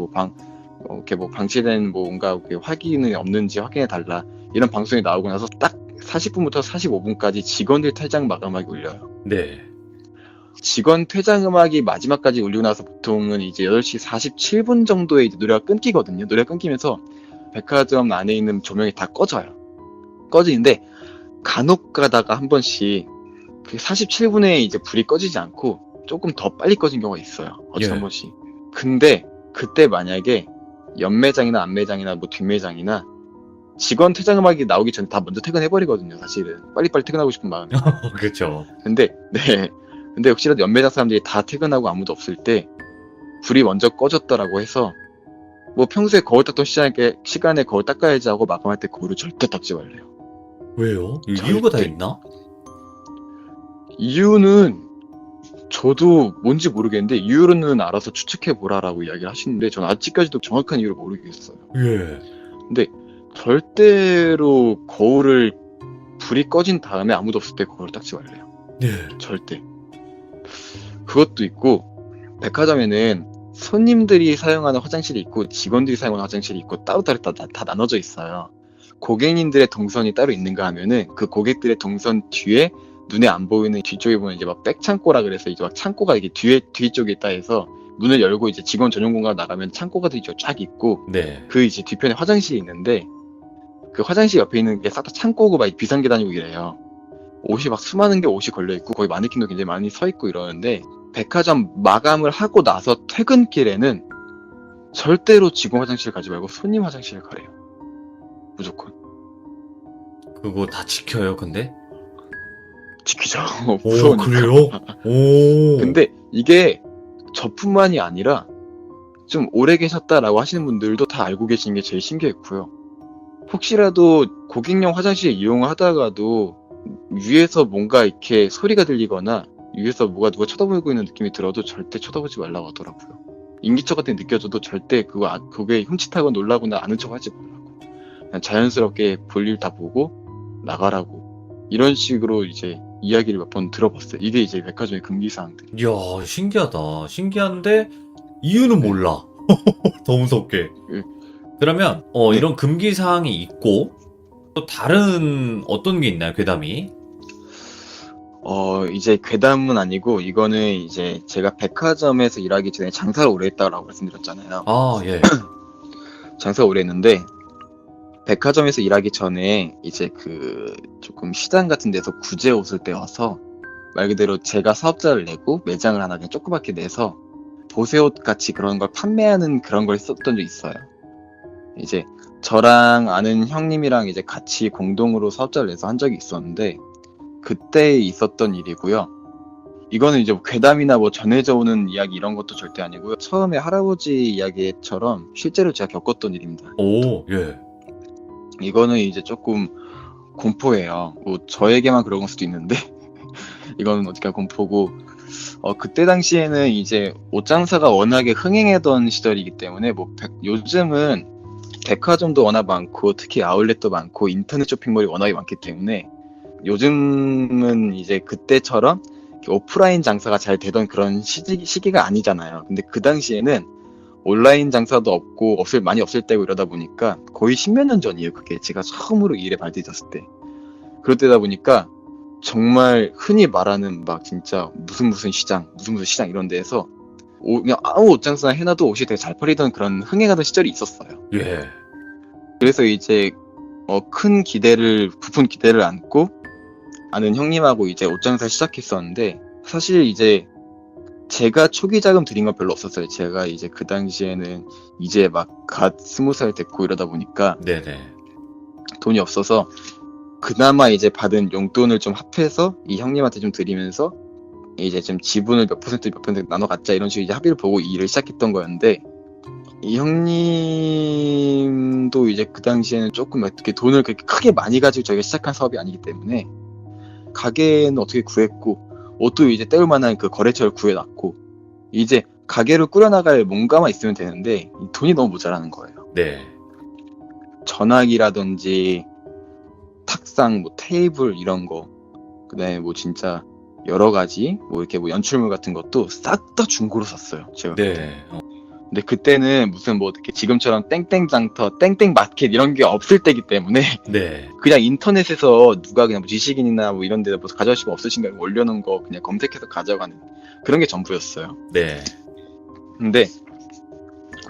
이렇게 뭐 방치된 뭔가 확인이 없는지 확인해 달라 이런 방송이 나오고 나서 딱 40분부터 45분까지 직원들 퇴장 마감하기 울려요. 네. 직원 퇴장 음악이 마지막까지 울리고 나서 보통은 이제 8시 47분 정도에 이제 노래가 끊기거든요. 노래가 끊기면서 백화점 안에 있는 조명이 다 꺼져요. 꺼지는데 간혹 가다가 한 번씩 그 47분에 이제 불이 꺼지지 않고 조금 더 빨리 꺼진 경우가 있어요. 어제 한 예. 번씩. 근데 그때 만약에 옆매장이나 앞매장이나 뭐 뒷매장이나 직원 퇴장 음악이 나오기 전에 다 먼저 퇴근해버리거든요, 사실은. 빨리빨리 퇴근하고 싶은 마음에. 그렇죠. 근데, 네. 근데 혹시라도 연매장 사람들이 다 퇴근하고 아무도 없을 때 불이 먼저 꺼졌더라고 해서 뭐 평소에 거울 닦던 시간에 거울 닦아야지 하고 마감할 때 거울을 절대 닦지 말래요. 왜요? 이유가 다 절대. 있나? 이유는 저도 뭔지 모르겠는데 이유는 알아서 추측해 보라라고 이야기를 하시는데 저는 아직까지도 정확한 이유를 모르겠어요. 예. 근데 절대로 거울을 불이 꺼진 다음에 아무도 없을 때 거울을 닦지 말래요. 네. 절대. 그것도 있고 백화점에는 손님들이 사용하는 화장실이 있고 직원들이 사용하는 화장실이 있고 따로따로 다 나눠져 있어요. 고객님들의 동선이 따로 있는가 하면은 그 고객들의 동선 뒤에 눈에 안 보이는 뒤쪽에 보면 이제 막 백창고라 그래서 이제 막 창고가 이게 뒤쪽에 있다 해서 문을 열고 이제 직원 전용 공간 나가면 창고가 뒤쪽 쫙 있고 네. 그 이제 뒤편에 화장실이 있는데 그 화장실 옆에 있는 게 싹 다 창고고 막 비상계 다니고 이래요. 옷이 막 수많은 게 옷이 걸려 있고 거기 마네킹도 굉장히 많이 서 있고 이러는데 백화점 마감을 하고 나서 퇴근길에는 절대로 직원 화장실 가지 말고 손님 화장실을 가래요. 무조건. 그거 다 지켜요, 근데? 지키죠. 오, 무서우니까. 그래요? 오. 근데 이게 저뿐만이 아니라 좀 오래 계셨다라고 하시는 분들도 다 알고 계시는 게 제일 신기했고요. 혹시라도 고객용 화장실 이용을 하다가도 위에서 뭔가 이렇게 소리가 들리거나 위에서 누가 쳐다보고 있는 느낌이 들어도 절대 쳐다보지 말라고 하더라고요. 인기척 같은 게 느껴져도 절대 그게 흠칫하고 놀라거나 아는 척 하지 말라고. 그냥 자연스럽게 볼일 다 보고 나가라고. 이런 식으로 이제 이야기를 몇 번 들어봤어요. 이게 이제 백화점의 금기사항들이. 이야, 신기하다. 신기한데, 이유는 네. 몰라. 더 무섭게. 네. 그러면, 네. 이런 금기사항이 있고, 또 다른 어떤 게 있나요, 괴담이? 이제 괴담은 아니고 이거는 이제 제가 백화점에서 일하기 전에 장사를 오래 했다고 말씀드렸잖아요. 아, 예. 장사 오래 했는데 백화점에서 일하기 전에 이제 그 조금 시장 같은 데서 구제 옷을 떼와서 말 그대로 제가 사업자를 내고 매장을 하나 그냥 조그맣게 내서 보세옷 같이 그런 걸 판매하는 그런 걸 썼던 적 있어요. 이제 저랑 아는 형님이랑 이제 같이 공동으로 사업자를 내서 한 적이 있었는데 그때 있었던 일이고요. 이거는 이제 괴담이나 뭐 전해져 오는 이야기 이런 것도 절대 아니고요. 처음에 할아버지 이야기처럼 실제로 제가 겪었던 일입니다. 오, 예. 이거는 이제 조금 공포예요. 뭐 저에게만 그런 걸 수도 있는데 이거는 어떻게 공포고 그때 당시에는 이제 옷 장사가 워낙에 흥행하던 시절이기 때문에 요즘은 백화점도 워낙 많고 특히 아울렛도 많고 인터넷 쇼핑몰이 워낙에 많기 때문에 요즘은 이제 그때처럼 오프라인 장사가 잘 되던 그런 시기가 아니잖아요. 근데 그 당시에는 온라인 장사도 없고 많이 없을 때고 이러다 보니까 거의 10몇 년 전이에요. 그게 제가 처음으로 이 일에 발디뎠을 때. 그럴 때다 보니까 정말 흔히 말하는 막 진짜 무슨 시장 이런 데에서 그냥 아무 옷 장사나 해놔도 옷이 되게 잘 팔리던 그런 흥행하던 시절이 있었어요. 예. 그래서 이제 부푼 기대를 안고 아는 형님하고 이제 옷 장사 시작했었는데 사실 이제 제가 초기 자금 들인 건 별로 없었어요. 제가 이제 그 당시에는 이제 막 갓 20살 됐고 이러다 보니까 네네. 돈이 없어서 그나마 이제 받은 용돈을 좀 합해서 이 형님한테 좀 드리면서 이제 좀 지분을 몇 퍼센트 나눠 갖자 이런 식으로 이제 합의를 보고 이 일을 시작했던 거였는데 이 형님도 이제 그 당시에는 조금 어떻게 돈을 그렇게 크게 많이 가지고 저희가 시작한 사업이 아니기 때문에 가게는 어떻게 구했고 옷도 이제 때울 만한 그 거래처를 구해놨고 이제 가게를 꾸려나갈 뭔가만 있으면 되는데 돈이 너무 모자라는 거예요. 네. 전화기라든지 탁상, 뭐 테이블 이런 거, 그다음에 뭐 진짜 여러 가지 뭐 이렇게 뭐 연출물 같은 것도 싹 다 중고로 샀어요. 제가. 네. 근데 그때는 무슨 뭐 어떻게 지금처럼 땡땡 장터, 땡땡 마켓 이런 게 없을 때기 때문에 네. 그냥 인터넷에서 누가 그냥 뭐 지식인이나 뭐 이런 데다 뭐 가져가시고 없으신가 올려놓은 거 그냥 검색해서 가져가는 그런 게 전부였어요. 네. 근데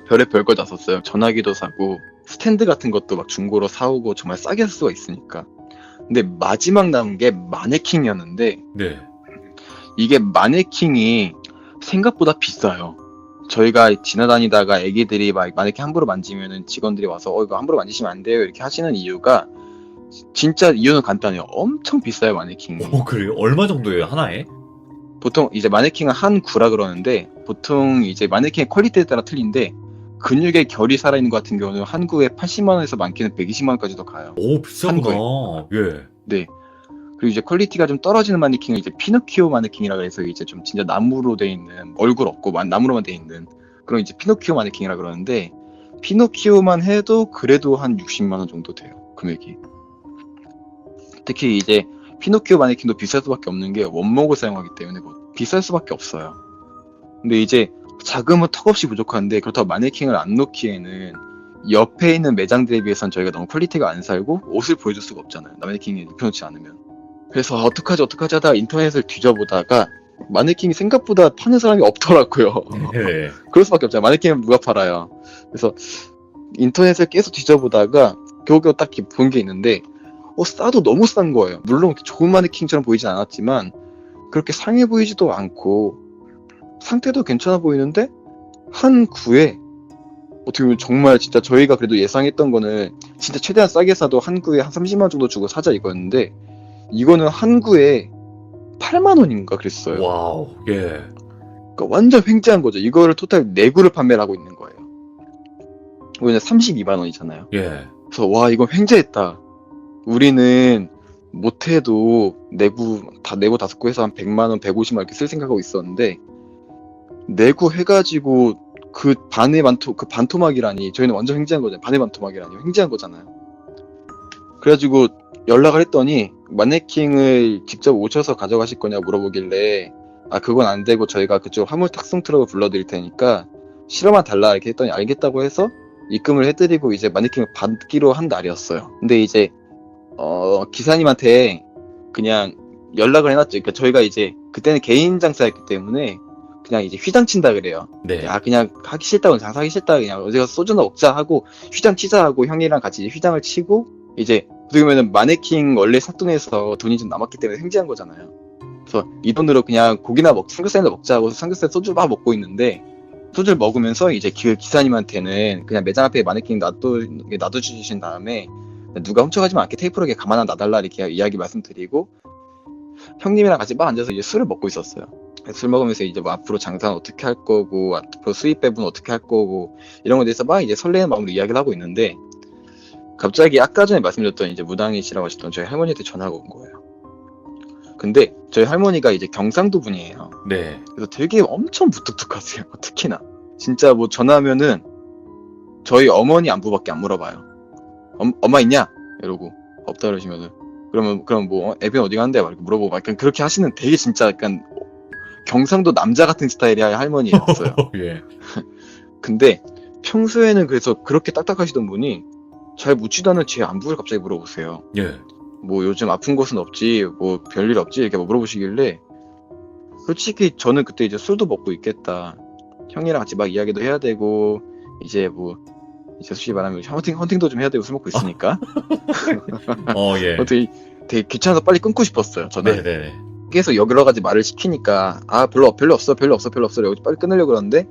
별의별 거 다 썼어요. 전화기도 사고 스탠드 같은 것도 막 중고로 사오고 정말 싸게 살 수가 있으니까. 근데 마지막 남은 게 마네킹이었는데 네. 이게 마네킹이 생각보다 비싸요. 저희가 지나다니다가 애기들이 막 마네킹 함부로 만지면은 직원들이 와서 이거 함부로 만지시면 안 돼요 이렇게 하시는 이유가 진짜 이유는 간단해요. 엄청 비싸요 마네킹이. 오, 그래요? 얼마 정도예요, 하나에? 보통 이제 마네킹은 한 구라 그러는데 보통 이제 마네킹의 퀄리티에 따라 틀린데 근육의 결이 살아있는 것 같은 경우는 한 구에 80만 원에서 많게는 120만 원까지도 가요. 오, 비싸구나. 예. 네. 그리고 이제 퀄리티가 좀 떨어지는 마네킹은 이제 피노키오 마네킹이라고 해서 이제 좀 진짜 나무로 돼 있는 얼굴 없고 나무로만 돼 있는 그런 이제 피노키오 마네킹이라 그러는데 피노키오만 해도 그래도 한 60만 원 정도 돼요. 금액이. 특히 이제 피노키오 마네킹도 비쌀 수밖에 없는 게 원목을 사용하기 때문에 뭐 비쌀 수밖에 없어요. 근데 이제 자금은 턱없이 부족한데 그렇다고 마네킹을 안 놓기에는 옆에 있는 매장들에 비해서는 저희가 너무 퀄리티가 안 살고 옷을 보여줄 수가 없잖아요. 마네킹이 입혀놓지 않으면. 그래서 어떡하지 하다가 인터넷을 뒤져보다가 마네킹이 생각보다 파는 사람이 없더라고요. 네. 그럴 수밖에 없잖아요. 마네킹은 누가 팔아요. 그래서 인터넷을 계속 뒤져보다가 겨우겨우 딱 본 게 있는데 싸도 너무 싼 거예요. 물론 좋은 마네킹처럼 보이진 않았지만 그렇게 상해 보이지도 않고 상태도 괜찮아 보이는데 한 구에 어떻게 보면 정말 진짜 저희가 그래도 예상했던 거는 진짜 최대한 싸게 사도 한 구에 한 30만 원 정도 주고 사자 이거였는데 이거는 한 구에 8만 원인가 그랬어요. 와우. 예. 그러니까 완전 횡재한 거죠. 이거를 토탈 4구를 판매를 하고 있는 거예요. 왜냐면 32만 원이잖아요. 예. 그래서 와 이건 횡재했다. 우리는 못해도 내구 5구 해서 한 100만 원, 150만 원 이렇게 쓸 생각하고 있었는데 내구 해가지고 그 반토막이라니 저희는 완전 횡재한 거잖아요. 반의 반토막이라니 횡재한 거잖아요. 그래가지고 연락을 했더니 마네킹을 직접 오셔서 가져가실 거냐 물어보길래 그건 안 되고 저희가 그쪽 화물 탁송 트럭을 불러드릴 테니까 실어만 달라 이렇게 했더니 알겠다고 해서 입금을 해드리고 이제 마네킹을 받기로 한 날이었어요. 근데 이제 기사님한테 그냥 연락을 해놨죠. 그러니까 저희가 이제 그때는 개인 장사였기 때문에 그냥 이제 휘장 친다 그래요. 네. 그냥 하기 싫다고 장사하기 싫다 그냥 어디 가서 소주나 먹자 하고 휘장 치자 하고 형이랑 같이 휘장을 치고 이제 어떻게 보면은 마네킹 원래 샀돈에서 돈이 좀 남았기 때문에 횡재한 거잖아요. 그래서 이 돈으로 그냥 고기나 삼겹살이나 먹자 하고 삼겹살 소주 막 먹고 있는데 소주를 먹으면서 이제 기사님한테는 그냥 매장 앞에 마네킹 놔두주신 다음에 누가 훔쳐가지면 않게 테이프로 이렇게 가만 놔달라 이렇게 이야기 말씀드리고 형님이랑 같이 막 앉아서 이제 술을 먹고 있었어요. 술 먹으면서 이제 뭐 앞으로 장사는 어떻게 할 거고 앞으로 수입 배분 어떻게 할 거고 이런 거에 대해서 막 이제 설레는 마음으로 이야기를 하고 있는데 갑자기 아까 전에 말씀드렸던 이제 무당이시라고 하셨던 저희 할머니한테 전화가 온 거예요. 근데 저희 할머니가 이제 경상도 분이에요. 네. 그래서 되게 엄청 무뚝뚝하세요. 특히나 진짜 뭐 전화하면은 저희 어머니 안부밖에 안 물어봐요. 엄마 있냐? 이러고 없다 그러시면은 그럼 뭐 애비 어디 갔는데? 막 이렇게 물어보고 막 약간 그렇게 하시는 되게 진짜 약간 경상도 남자 같은 스타일의 할머니였어요. 예. 근데 평소에는 그래서 그렇게 딱딱하시던 분이 잘 묻지도 않은 제 안부를 갑자기 물어보세요. 예. 뭐 요즘 아픈 곳은 없지, 뭐 별일 없지 이렇게 물어보시길래 솔직히 저는 그때 이제 술도 먹고 있겠다. 형이랑 같이 막 이야기도 해야 되고 이제 뭐 이제 솔직히 말하면 헌팅도 좀 해야 되고 술 먹고 있으니까 예. 되게 귀찮아서 빨리 끊고 싶었어요. 저는 네네. 계속 여러 가지 말을 시키니까 별로 없어 여기 빨리 끊으려고 그러는데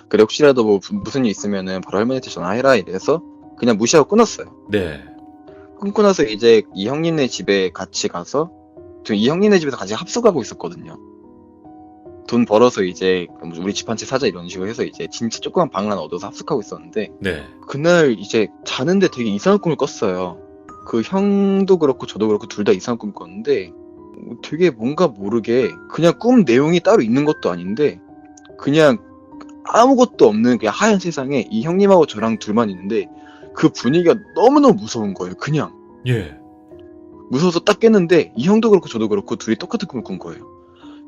그래 혹시라도 뭐 무슨 일 있으면은 바로 할머니한테 전화해라 이래서 그냥 무시하고 끊었어요. 네. 끊고 나서 이제 이 형님네 집에 같이 가서 이 형님네 집에서 같이 합숙하고 있었거든요. 돈 벌어서 이제 우리 집 한 채 사자 이런 식으로 해서 이제 진짜 조그만 방을 하나 얻어서 합숙하고 있었는데 네. 그날 이제 자는데 되게 이상한 꿈을 꿨어요. 그 형도 그렇고 저도 그렇고 둘 다 이상한 꿈을 꿨는데 되게 뭔가 모르게 그냥 꿈 내용이 따로 있는 것도 아닌데 그냥 아무것도 없는 그냥 하얀 세상에 이 형님하고 저랑 둘만 있는데 그 분위기가 너무너무 무서운 거예요. 그냥 예. 무서워서 딱 깼는데 이 형도 그렇고 저도 그렇고 둘이 똑같은 꿈을 꾼 거예요.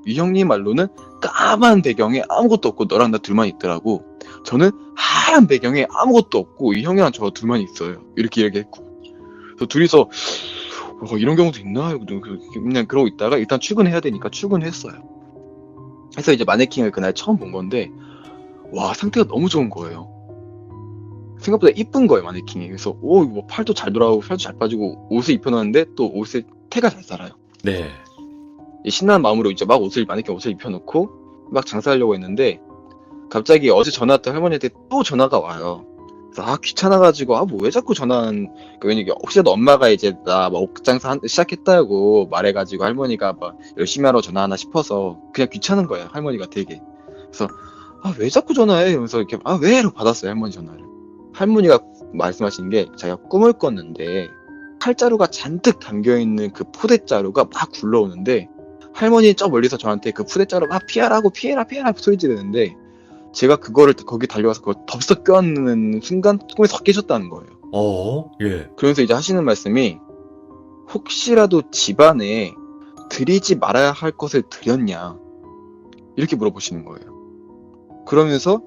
이 형님 말로는 까만 배경에 아무것도 없고 너랑 나 둘만 있더라고. 저는 하얀 배경에 아무것도 없고 이 형이랑 저 둘만 있어요. 이렇게 했고 그래서 둘이서 이런 경우도 있나? 그냥 그러고 있다가 일단 출근해야 되니까 출근했어요. 그래서 이제 마네킹을 그날 처음 본 건데 와 상태가 너무 좋은 거예요. 생각보다 이쁜 거예요 마네킹이. 그래서 뭐 팔도 잘 돌아오고 살도 잘 빠지고 옷을 입혀놨는데 또 옷에 태가 잘 살아요. 네. 신나는 마음으로 이제 막 마네킹 옷을 입혀놓고 막 장사하려고 했는데 갑자기 어제 전화했던 할머니한테 또 전화가 와요. 그래서 귀찮아가지고 뭐 왜 자꾸 전화한 왜냐면 혹시라도 엄마가 이제 나 막 옷 장사 시작했다고 말해가지고 할머니가 막 열심히 하러 전화하나 싶어서 그냥 귀찮은 거예요 할머니가 되게. 그래서 왜 자꾸 전화해? 이러면서 이렇게 왜? 이러고 받았어요 할머니 전화를. 할머니가 말씀하신 게 자기가 꿈을 꿨는데 칼자루가 잔뜩 담겨있는 그 푸대자루가 막 굴러오는데 할머니 저 멀리서 저한테 그 푸대자루 막 피해라 소리 지르는데 제가 그거를 거기 달려가서 그걸 덥석 껴안는 순간 꿈에서 확 깨졌다는 거예요. 예. 그러면서 이제 하시는 말씀이 혹시라도 집안에 드리지 말아야 할 것을 드렸냐? 이렇게 물어보시는 거예요. 그러면서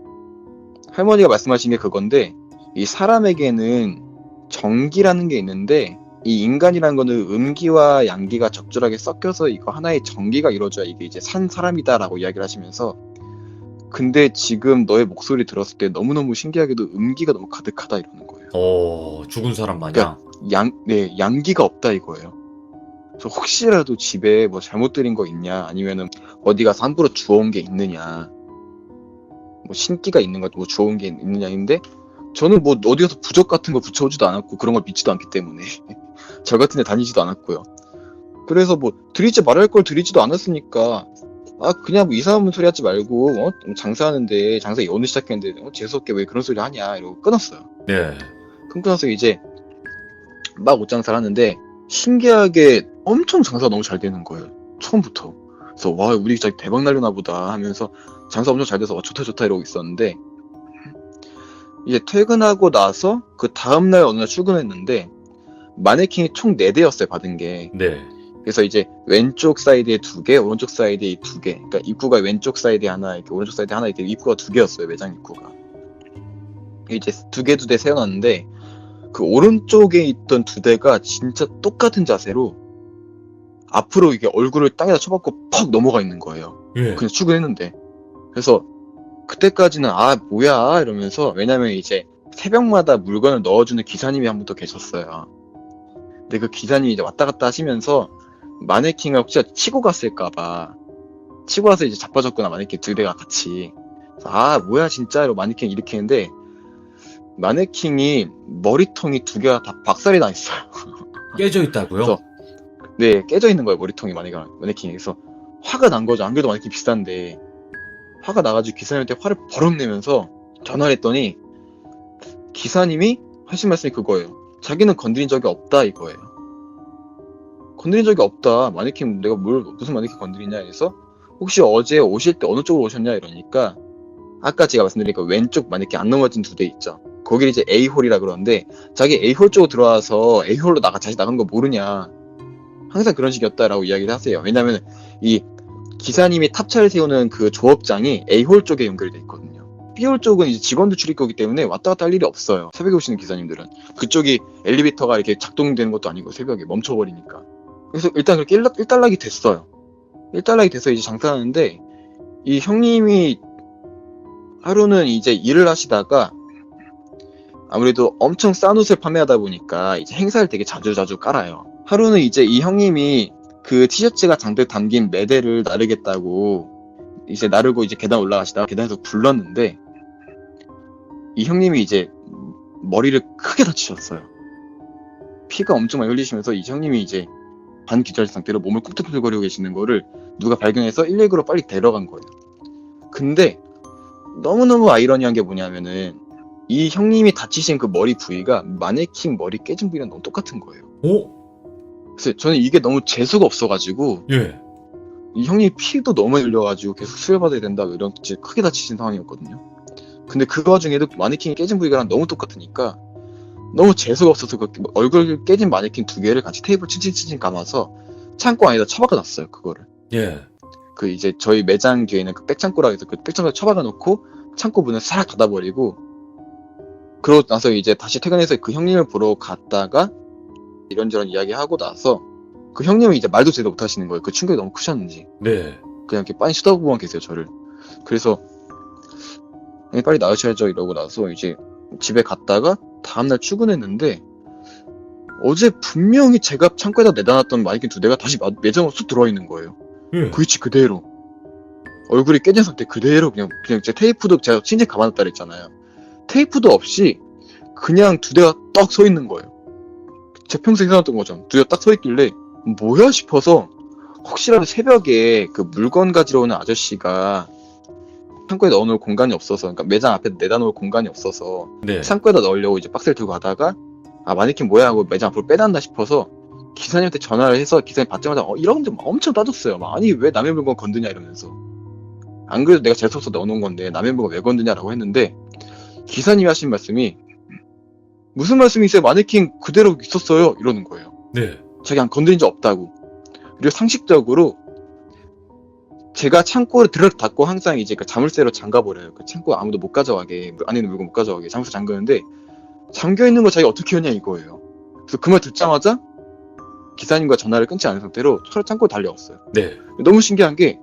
할머니가 말씀하신 게 그건데, 이 사람에게는 정기라는 게 있는데, 이 인간이라는 거는 음기와 양기가 적절하게 섞여서 이거 하나의 정기가 이루어져야 이게 이제 산 사람이다라고 이야기를 하시면서, 근데 지금 너의 목소리 들었을 때 너무너무 신기하게도 음기가 너무 가득하다 이러는 거예요. 죽은 사람 마냥. 네, 양기가 없다 이거예요. 그래서 혹시라도 집에 뭐 잘못 들인 거 있냐, 아니면은 어디 가서 함부로 주워온 게 있느냐, 뭐 신기가 있는 것, 뭐 주워온 게 있느냐인데, 저는 뭐 어디 가서 부적 같은 거 붙여오지도 않았고 그런 걸 믿지도 않기 때문에 절 같은 데 다니지도 않았고요. 그래서 뭐 드리지 말할 걸 드리지도 않았으니까, 그냥 뭐 이상한 소리 하지 말고 장사하는데, 장사 연을 시작했는데 재수없게 왜 그런 소리 하냐 이러고 끊었어요. 네. 끊고 이제 막 옷장사를 하는데, 신기하게 엄청 장사가 너무 잘 되는 거예요. 처음부터. 그래서 와, 우리 진짜 대박 날려나 보다 하면서 장사 엄청 잘 돼서 좋다 좋다 이러고 있었는데, 이제 퇴근하고 나서 그 다음날 어느 날 출근했는데, 마네킹이 총 4대였어요 받은 게. 네. 그래서 이제 왼쪽 사이드에 2개, 오른쪽 사이드에 2개. 그러니까 입구가 왼쪽 사이드에 하나, 이렇게 오른쪽 사이드에 하나, 이렇게 입구가 2개였어요, 매장 입구가. 이제 2개 세워놨는데, 그 오른쪽에 있던 2대가 진짜 똑같은 자세로 앞으로 이게 얼굴을 땅에다 쳐박고 퍽 넘어가 있는 거예요. 예. 그냥 출근했는데. 그래서 그때까지는 뭐야 이러면서, 왜냐면 이제 새벽마다 물건을 넣어주는 기사님이 한 분 더 계셨어요. 근데 그 기사님이 이제 왔다 갔다 하시면서 마네킹을 혹시 치고 갔을까봐, 치고 와서 이제 자빠졌구나 마네킹 2대가 같이. 그래서 뭐야 진짜 이러고 마네킹 이렇게 했는데, 마네킹이 머리통이 2개가 다 박살이 나 있어요. 깨져 있다고요? 그래서 네, 깨져 있는 거예요, 머리통이 마네킹이. 그래서 화가 난 거죠. 안 그래도 마네킹 비싼데. 화가 나가지고 기사님한테 화를 버럭 내면서 전화를 했더니, 기사님이 하신 말씀이 그거예요. 자기는 건드린 적이 없다 이거예요. 건드린 적이 없다. 마네킹 내가 무슨 마네킹 건드리냐 해서, 혹시 어제 오실 때 어느 쪽으로 오셨냐 이러니까, 아까 제가 말씀드린 왼쪽 마네킹 안 넘어진 2대 있죠. 거기를 이제 A홀이라 그러는데, 자기 A홀 쪽으로 들어와서 A홀로 다시 나간 거 모르냐, 항상 그런 식이었다라고 이야기를 하세요. 왜냐면 이 기사님이 탑차를 세우는 그 조업장이 A홀 쪽에 연결이 돼 있거든요. B홀 쪽은 이제 직원들 출입구이기 때문에 왔다 갔다 할 일이 없어요. 새벽에 오시는 기사님들은. 그쪽이 엘리베이터가 이렇게 작동되는 것도 아니고 새벽에 멈춰버리니까. 그래서 일단 그렇게 일단락이 됐어요. 일단락이 돼서 이제 장사하는데, 이 형님이 하루는 이제 일을 하시다가, 아무래도 엄청 싼 옷을 판매하다 보니까 이제 행사를 되게 자주 깔아요. 하루는 이제 이 형님이 그 티셔츠가 잔뜩 담긴 매대를 나르겠다고 이제 나르고 이제 계단 올라가시다가 계단에서 굴렀는데, 이 형님이 이제 머리를 크게 다치셨어요. 피가 엄청 많이 흘리시면서 이 형님이 이제 반기절 상태로 몸을 꾹꾹거리고 계시는 거를 누가 발견해서 119로 빨리 데려간 거예요. 근데 너무너무 아이러니한 게 뭐냐면은, 이 형님이 다치신 그 머리 부위가 마네킹 머리 깨진 부위랑 너무 똑같은 거예요. 그래서 저는 이게 너무 재수가 없어가지고, 예. 이 형님 피도 너무 많이 흘려가지고 계속 수혈받아야 된다 이런 크게 다치신 상황이었거든요. 근데 그 와중에도 마네킹이 깨진 부위가 너무 똑같으니까 너무 재수가 없어서 그 얼굴 깨진 마네킹 2개를 같이 테이블 칭칭칭칭 감아서 창고 안에다 처박아 놨어요, 그거를. 예. 그 이제 저희 매장 뒤에 있는 그 백창고라 해서 그 백창고에 처박아 놓고 창고 문을 싹 닫아버리고, 그러고 나서 이제 다시 퇴근해서 그 형님을 보러 갔다가 이런저런 이야기하고 나서, 그 형님은 이제 말도 제대로 못하시는 거예요. 그 충격이 너무 크셨는지. 네. 그냥 이렇게 빤히 쳐다보고만 계세요, 저를. 그래서 빨리 나으셔야죠 이러고 나서 이제 집에 갔다가 다음날 출근했는데, 어제 분명히 제가 창고에다 내다놨던 마네킹 2대가 다시 매장으로 쑥 들어와 있는 거예요. 예. 그 위치 그대로. 얼굴이 깨진 상태 그대로 그냥 제 테이프도 제가 친히 감아놨다 그랬잖아요. 테이프도 없이 그냥 2대가 딱 서 있는 거예요. 제 평소에 생각했던 거죠. 2대가 딱 서 있길래 뭐야 싶어서, 혹시라도 새벽에 그 물건 가지러 오는 아저씨가 창고에 넣어놓을 공간이 없어서, 그러니까 매장 앞에 내다 놓을 공간이 없어서 네. 창고에다 넣으려고 이제 박스를 들고 가다가, 마네킹 뭐야 하고 매장 앞으로 빼놨나 싶어서 기사님한테 전화를 해서, 기사님 받자마자 이런데 엄청 따졌어요. 아니 왜 남의 물건 건드냐 이러면서. 안 그래도 내가 재수없어 넣어놓은 건데 남의 물건 왜 건드냐라고 했는데, 기사님이 하신 말씀이, 무슨 말씀이세요? 마네킹 그대로 있었어요 이러는 거예요. 네. 자기 안 건드린 적 없다고. 그리고 상식적으로 제가 창고를 드럭 닫고 항상 이제 그 자물쇠로 잠가버려요. 그 창고 아무도 못 가져가게, 안에 있는 물건 못 가져가게 자물쇠 잠그는데 잠겨 있는 거 자기 어떻게 하냐 이거예요. 그래서 그 말 듣자마자 기사님과 전화를 끊지 않은 상태로 창고에 달려왔어요. 네. 너무 신기한 게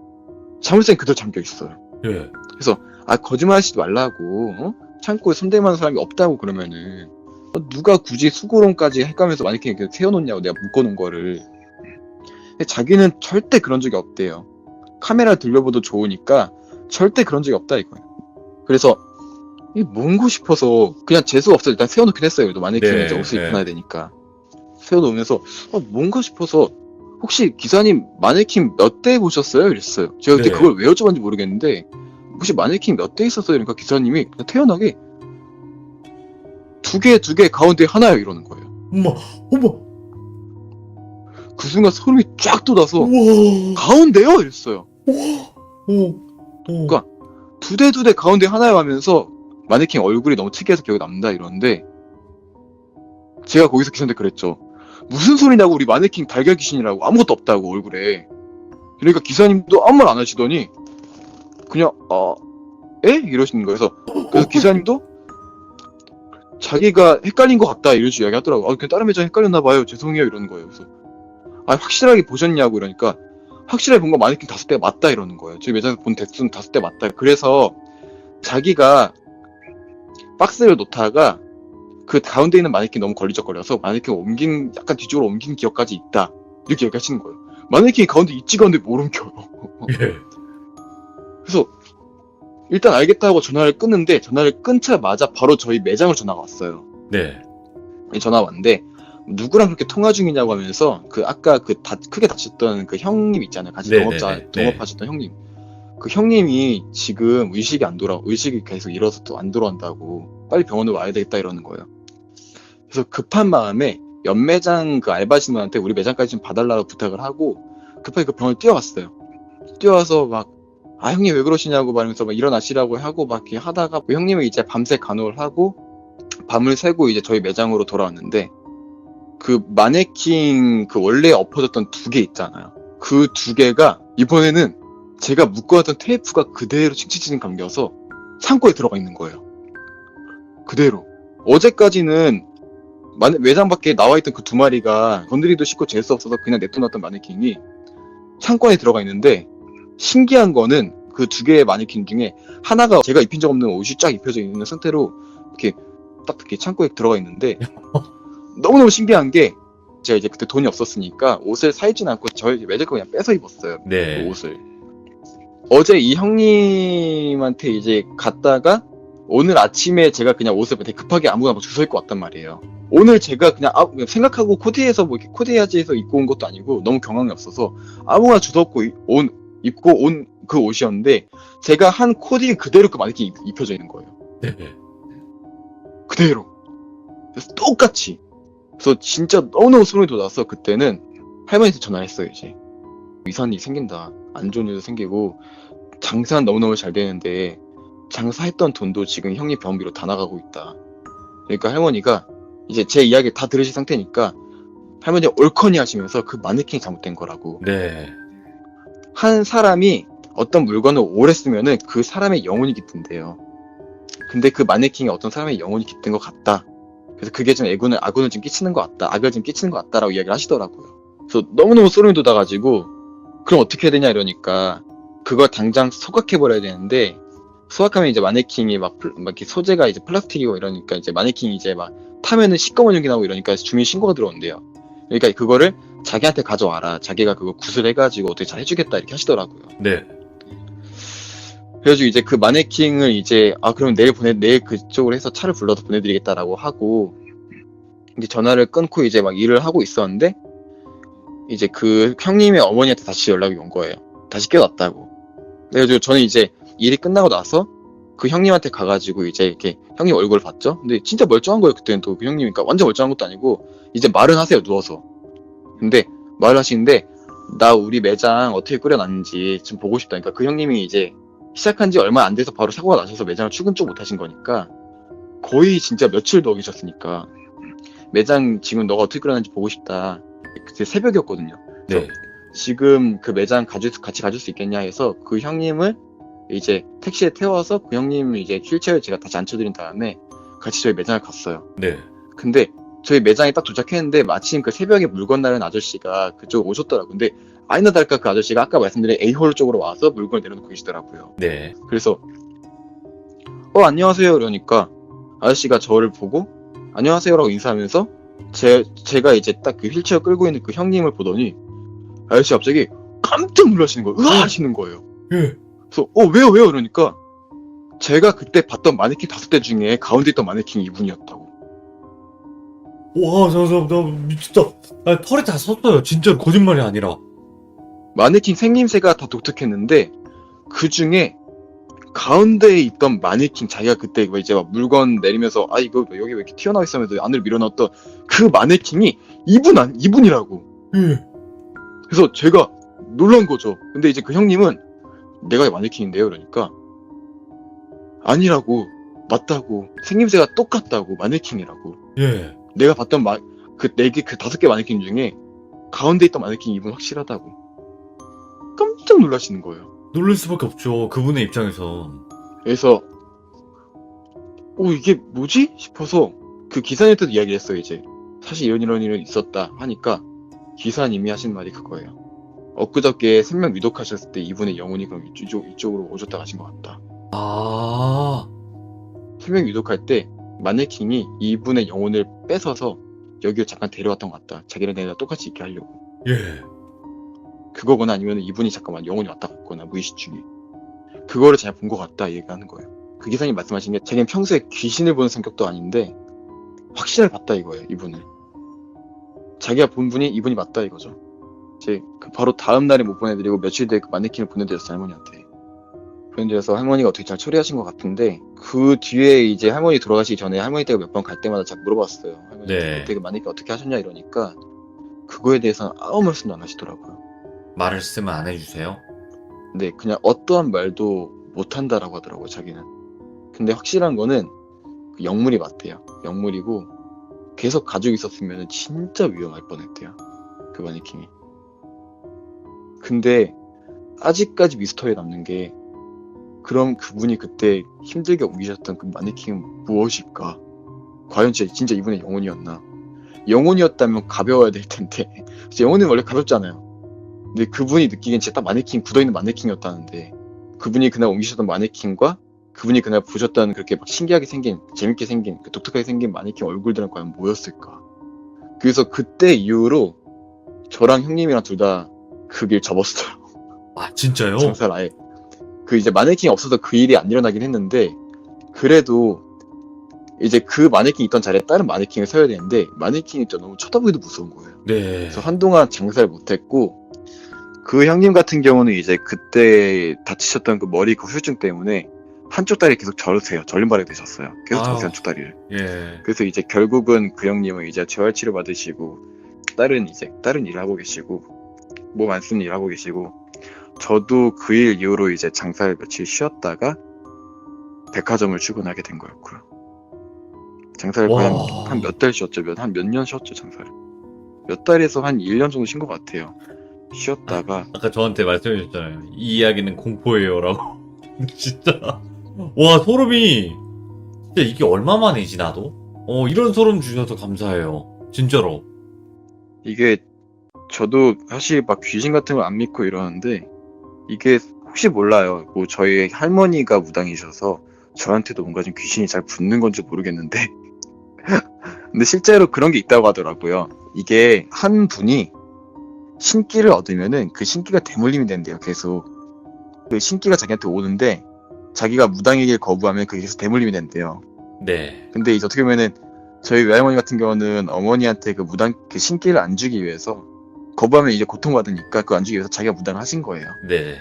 자물쇠는 그대로 잠겨 있어요. 예. 그래서 거짓말하시지 말라고, 창고에 손댈 만한 사람이 없다고 그러면은 누가 굳이 수고론까지 해가면서 마네킹 이렇게 세워놓냐고, 내가 묶어놓은 거를. 근데 자기는 절대 그런 적이 없대요. 카메라 들려봐도 좋으니까 절대 그런 적이 없다 이거예요. 그래서 이게 뭔고 싶어서 그냥 재수가 없어 일단 세워놓긴 했어요. 그래도 마네킹이 네, 이제 옷을 네. 입혀놔야 되니까 세워놓으면서 뭔가 싶어서 혹시 기사님 마네킹 몇 대 보셨어요? 이랬어요. 제가 그때 네. 그걸 왜 여쭤봤는지 모르겠는데 혹시 마네킹 몇 대 있었어요? 그러니까 기사님이 그냥 태연하게 두 개 가운데 하나요 이러는 거예요. 어머. 그 순간 소름이 쫙 돋아서 우와. 가운데요? 이랬어요. 오. 그러니까 두 대 가운데 하나요 하면서 마네킹 얼굴이 너무 특이해서 기억에 남다 이러는데 제가 거기서 기사한테 그랬죠. 무슨 소리냐고, 우리 마네킹 달걀 귀신이라고, 아무것도 없다고 얼굴에. 그러니까 기사님도 아무 말 안 하시더니 그냥 에? 이러시는 거예요. 그래서 기사님도 자기가 헷갈린 것 같다 이런 식으로 이야기하더라고. 그냥 다른 매장 헷갈렸나 봐요. 죄송해요 이러는 거예요. 그래서 확실하게 보셨냐고 이러니까 확실하게 본 거 마네킹 5대 맞다 이러는 거예요. 저희 매장에서 본 대수는 5대 맞다. 그래서 자기가 박스를 놓다가 그 가운데 있는 마네킹 너무 걸리적거려서 마네킹 약간 뒤쪽으로 옮긴 기억까지 있다 이렇게 얘기하시는 거예요. 마네킹이 가운데 있지가 않은데 뭘 옮겨요. 예. 그래서 일단 알겠다고 전화를 끊는데 전화를 끊자마자 바로 저희 매장으로 전화가 왔어요. 네. 전화 왔는데 누구랑 그렇게 통화 중이냐고 하면서 아까 크게 다쳤던 그 형님 있잖아요. 같이 동업하셨던 형님. 그 형님이 지금 의식이 계속 잃어서 또 안 돌아온다고 빨리 병원에 와야 되겠다 이러는 거예요. 그래서 급한 마음에 연매장 그 알바하시는 분한테 우리 매장까지 좀 봐달라고 부탁을 하고 급하게 그 병원에 뛰어왔어요. 뛰어와서 막 형님 왜 그러시냐고 말하면서 막 일어나시라고 하고 막 이렇게 하다가 그 형님이 이제 밤새 간호를 하고 밤을 새고 이제 저희 매장으로 돌아왔는데 그 마네킹 그 원래 엎어졌던 2개 있잖아요. 그 2개가 이번에는 제가 묶어놨던 테이프가 그대로 칭칭칭 감겨서 창고에 들어가 있는 거예요. 그대로. 어제까지는 매장 밖에 나와있던 그 2마리가 건드리도 쉽고 재수 없어서 그냥 냅둬놨던 마네킹이 창고에 들어가 있는데 신기한 거는 그 2개의 마네킹 중에 하나가 제가 입힌 적 없는 옷이 쫙 입혀져 있는 상태로 이렇게 딱 이렇게 창고에 들어가 있는데 너무너무 신기한 게 제가 이제 그때 돈이 없었으니까 옷을 사입진 않고 저희 매장 거 그냥 빼서 입었어요. 네. 그 옷을. 어제 이 형님한테 이제 갔다가 오늘 아침에 제가 그냥 옷을 되게 급하게 아무거나 주워 입고 왔단 말이에요. 오늘 제가 그냥 생각하고 코디해서 뭐 이렇게 코디해야지 해서 입고 온 것도 아니고 너무 경황이 없어서 아무거나 주워 입고 온 그 옷이었는데 제가 한 코디 그대로 그 마네킹 입혀져 있는 거예요. 네. 그대로. 그래서 똑같이. 그래서 진짜 너무너무 소름이 돋아서 그때는 할머니한테 전화했어요. 이제 이상한 일이 생긴다, 안 좋은 일도 생기고 장사는 너무너무 잘 되는데 장사했던 돈도 지금 형님 병원비로 다 나가고 있다. 그러니까 할머니가 이제 제 이야기 다 들으신 상태니까 할머니가 옳거니 하시면서 그 마네킹이 잘못된 거라고. 네. 한 사람이 어떤 물건을 오래 쓰면은 그 사람의 영혼이 깃든대요. 근데 그 마네킹이 어떤 사람의 영혼이 깃든 것 같다. 그래서 그게 좀 악운을 좀 끼치는 것 같다. 악을 좀 끼치는 것 같다라고 이야기를 하시더라고요. 그래서 너무너무 소름이 돋아가지고 그럼 어떻게 해야 되냐 이러니까 그걸 당장 소각해버려야 되는데 소각하면 이제 마네킹이 막 이렇게 소재가 이제 플라스틱이고 이러니까 이제 마네킹이 이제 막 타면은 시꺼먼 연기 나고 이러니까 주민 신고가 들어온대요. 그러니까 그거를 자기한테 가져와라. 자기가 그거 구슬해가지고 어떻게 잘 해주겠다 이렇게 하시더라고요. 네. 그래가지고 이제 그 마네킹을 이제 그럼 내일 그쪽으로 해서 차를 불러서 보내드리겠다라고 하고 이제 전화를 끊고 이제 막 일을 하고 있었는데 이제 그 형님의 어머니한테 다시 연락이 온 거예요. 다시 깨어났다고. 그래가지고 저는 이제 일이 끝나고 나서 그 형님한테 가가지고 이제 이렇게 형님 얼굴을 봤죠. 근데 진짜 멀쩡한 거예요. 그때는 또 그 형님이니까 완전 멀쩡한 것도 아니고 이제 말은 하세요. 누워서. 근데 말을 하시는데 나 우리 매장 어떻게 끓여놨는지 좀 보고 싶다. 그러니까 그 형님이 이제 시작한 지 얼마 안 돼서 바로 사고가 나셔서 매장을 출근 쪽 못 하신 거니까 거의 진짜 며칠 더 계셨으니까 매장 지금 너가 어떻게 끓여놨는지 보고 싶다. 그때 새벽이었거든요. 그래서 네. 지금 그 매장 같이 가줄 수 있겠냐 해서 그 형님을 이제 택시에 태워서 그 형님 이제 휠체어에 제가 다시 앉혀드린 다음에 같이 저희 매장을 갔어요. 네. 근데 저희 매장에 딱 도착했는데 마침 그 새벽에 물건 나르는 아저씨가 그쪽 오셨더라고요. 근데 아니나 다를까 그 아저씨가 아까 말씀드린 A홀 쪽으로 와서 물건을 내려놓고 계시더라고요. 네. 그래서 안녕하세요 그러니까 아저씨가 저를 보고 안녕하세요라고 인사하면서 제가 이제 딱 그 휠체어 끌고 있는 그 형님을 보더니 아저씨 갑자기 깜짝 놀라시는 거예요. 으아 하시는 거예요. 예. 그래서 왜요 그러니까 제가 그때 봤던 마네킹 5대 중에 가운데 있던 마네킹이 이분이었다고. 와, 나 미쳤다. 아, 털이 다 섰어요. 진짜 거짓말이 아니라. 마네킹 생김새가 다 독특했는데 그 중에 가운데에 있던 마네킹 자기가 그때 이제 막 물건 내리면서 이거 여기 왜 이렇게 튀어나와 있으면서 안을 밀어넣었던 그 마네킹이 이분이라고. 예. 그래서 제가 놀란 거죠. 근데 이제 그 형님은 내가 마네킹인데요 그러니까 아니라고, 맞다고, 생김새가 똑같다고, 마네킹이라고. 예. 내가 봤던 그 5개 마네킹 중에 가운데 있던 마네킹 이분 확실하다고. 깜짝 놀라시는 거예요. 놀랄 수밖에 없죠. 그분의 입장에선. 그래서 이게 뭐지? 싶어서 그 기사님한테도 이야기를 했어요. 이제 사실 이런 일은 있었다 하니까 기사님이 하신 말이 그거예요. 엊그저께 생명 위독하셨을 때 이분의 영혼이 그럼 이쪽으로 오셨다 가신 것 같다. 아. 생명 위독할 때 마네킹이 이분의 영혼을 뺏어서 여기로 잠깐 데려왔던 것 같다. 자기랑 내가 똑같이 있게 하려고. 예. 그거거나 아니면 이분이 잠깐만 영혼이 왔다 갔거나 무의식 중에 그거를 잘 본 것 같다 얘기하는 거예요. 그 기사님 말씀하신 게 자기는 평소에 귀신을 보는 성격도 아닌데 확실하게 봤다 이거예요. 이분을 자기가 본 분이 이분이 맞다 이거죠. 이제 그 바로 다음 날에 못 보내드리고 며칠 뒤에 그 마네킹을 보내드렸어요. 할머니한테. 보내드려서 할머니가 어떻게 잘 처리하신 것 같은데 그 뒤에 이제 할머니 돌아가시기 전에 할머니 댁을 몇 번 갈 때마다 자꾸 물어봤어요. 할머니 네. 그때 그 마네킹 어떻게 하셨냐 이러니까 그거에 대해서는 아무 말씀도 안 하시더라고요. 말을 쓰면 안 해주세요. 근데 그냥 어떠한 말도 못한다라고 하더라고요, 자기는. 근데 확실한 거는 그 영물이 맞대요. 영물이고 계속 가지고 있었으면 진짜 위험할 뻔했대요. 그 마네킹이. 근데 아직까지 미스터리에 남는 게 그럼 그분이 그때 힘들게 옮기셨던 그 마네킹은 무엇일까? 과연 진짜 이분의 영혼이었나? 영혼이었다면 가벼워야 될 텐데 영혼은 원래 가볍잖아요. 근데 그분이 느끼기엔 진짜 딱 마네킹 굳어있는 마네킹이었다는데 그분이 그날 옮기셨던 마네킹과 그분이 그날 보셨던 그렇게 막 신기하게 생긴 재밌게 생긴 그 독특하게 생긴 마네킹 얼굴들은 과연 뭐였을까? 그래서 그때 이후로 저랑 형님이랑 둘 다 그 길 접었어요. 아, 진짜요? 장사를 아예 그 이제 마네킹이 없어서 그 일이 안 일어나긴 했는데 그래도 이제 그 마네킹이 있던 자리에 다른 마네킹을 서야 되는데 마네킹이 또 너무 쳐다보기도 무서운 거예요. 네. 그래서 한동안 장사를 못했고 그 형님 같은 경우는 이제 그때 다치셨던 그 머리 그 후유증 때문에 한쪽 다리 계속 절림발이 되셨어요. 계속 아유. 한쪽 다리를. 예. 그래서 이제 결국은 그 형님은 이제 재활치료 받으시고 다른 일을 하고 계시고 몸 안 쓰는 일 하고 계시고 저도 그 일 이후로 이제 장사를 며칠 쉬었다가 백화점을 출근하게 된 거였고요. 장사를 거의 한 몇 달 쉬었죠. 한 몇 년 쉬었죠, 장사를. 몇 달에서 한 1년 정도 쉰 것 같아요. 쉬었다가 아까 저한테 말씀해 주셨잖아요. 이 이야기는 공포예요라고. 진짜. 와, 소름이. 진짜 이게 얼마만이지, 나도? 이런 소름 주셔서 감사해요. 진짜로. 이게 저도 사실 막 귀신 같은 거 안 믿고 이러는데 이게 혹시 몰라요. 뭐 저희 할머니가 무당이셔서 저한테도 뭔가 좀 귀신이 잘 붙는 건지 모르겠는데 근데 실제로 그런 게 있다고 하더라고요. 이게 한 분이 신기를 얻으면은 그 신기가 대물림이 된대요. 계속 그 신기가 자기한테 오는데 자기가 무당이길 거부하면 그게 계속 대물림이 된대요. 네. 근데 이제 어떻게 보면은 저희 외할머니 같은 경우는 어머니한테 그 무당 그 신기를 안 주기 위해서 거부하면 이제 고통받으니까 그거 안 주기 위해서 자기가 무당을 하신 거예요. 네.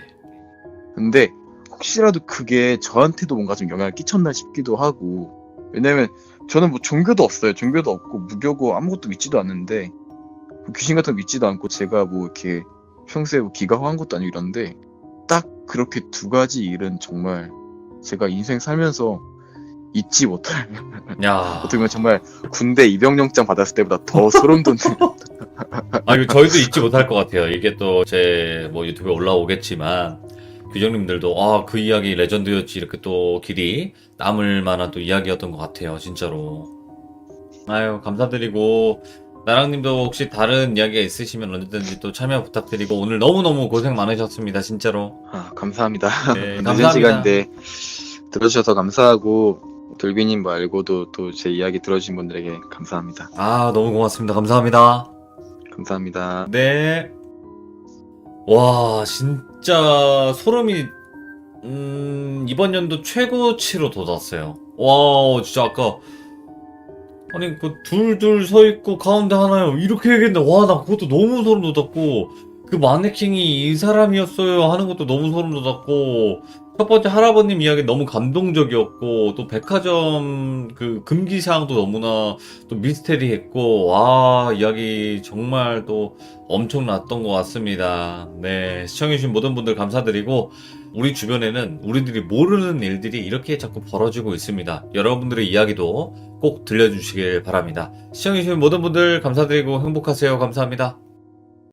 근데 혹시라도 그게 저한테도 뭔가 좀 영향을 끼쳤나 싶기도 하고 왜냐면 저는 뭐 종교도 없어요. 종교도 없고 무교고 아무것도 믿지도 않는데 귀신 같은 거 믿지도 않고 제가 뭐 이렇게 평소에 뭐 기가 허한 것도 아니고 이런데 딱 그렇게 두 가지 일은 정말 제가 인생 살면서 잊지 못할 야. 어떻게 보면 정말 군대 입영영장 받았을 때보다 더 소름 돋는 아, 이거 저희도 잊지 못할 것 같아요. 이게 또 제 뭐 유튜브에 올라오겠지만, 규정님들도, 아, 그 이야기 레전드였지. 이렇게 또 길이 남을 만한 또 이야기였던 것 같아요. 진짜로. 아유, 감사드리고, 나랑님도 혹시 다른 이야기가 있으시면 언제든지 또 참여 부탁드리고, 오늘 너무너무 고생 많으셨습니다. 진짜로. 감사합니다. 네, 늦은 감사합니다. 시간인데 들어주셔서 감사하고 돌비님 말고도 또 제 이야기 들어주신 분들에게 감사합니다. 아, 너무 고맙습니다. 감사합니다. 감사합니다. 네. 와, 진짜 소름이, 이번 연도 최고치로 돋았어요. 와, 진짜 아까, 아니, 그 둘둘 서 있고 가운데 하나요. 이렇게 얘기했는데, 와, 나 그것도 너무 소름 돋았고, 그 마네킹이 이 사람이었어요 하는 것도 너무 소름 돋았고, 첫 번째 할아버님 이야기 너무 감동적이었고, 또 백화점 그 금기사항도 너무나 또 미스테리했고, 와, 이야기 정말 또 엄청났던 것 같습니다. 네, 시청해주신 모든 분들 감사드리고, 우리 주변에는 우리들이 모르는 일들이 이렇게 자꾸 벌어지고 있습니다. 여러분들의 이야기도 꼭 들려주시길 바랍니다. 시청해주신 모든 분들 감사드리고 행복하세요. 감사합니다.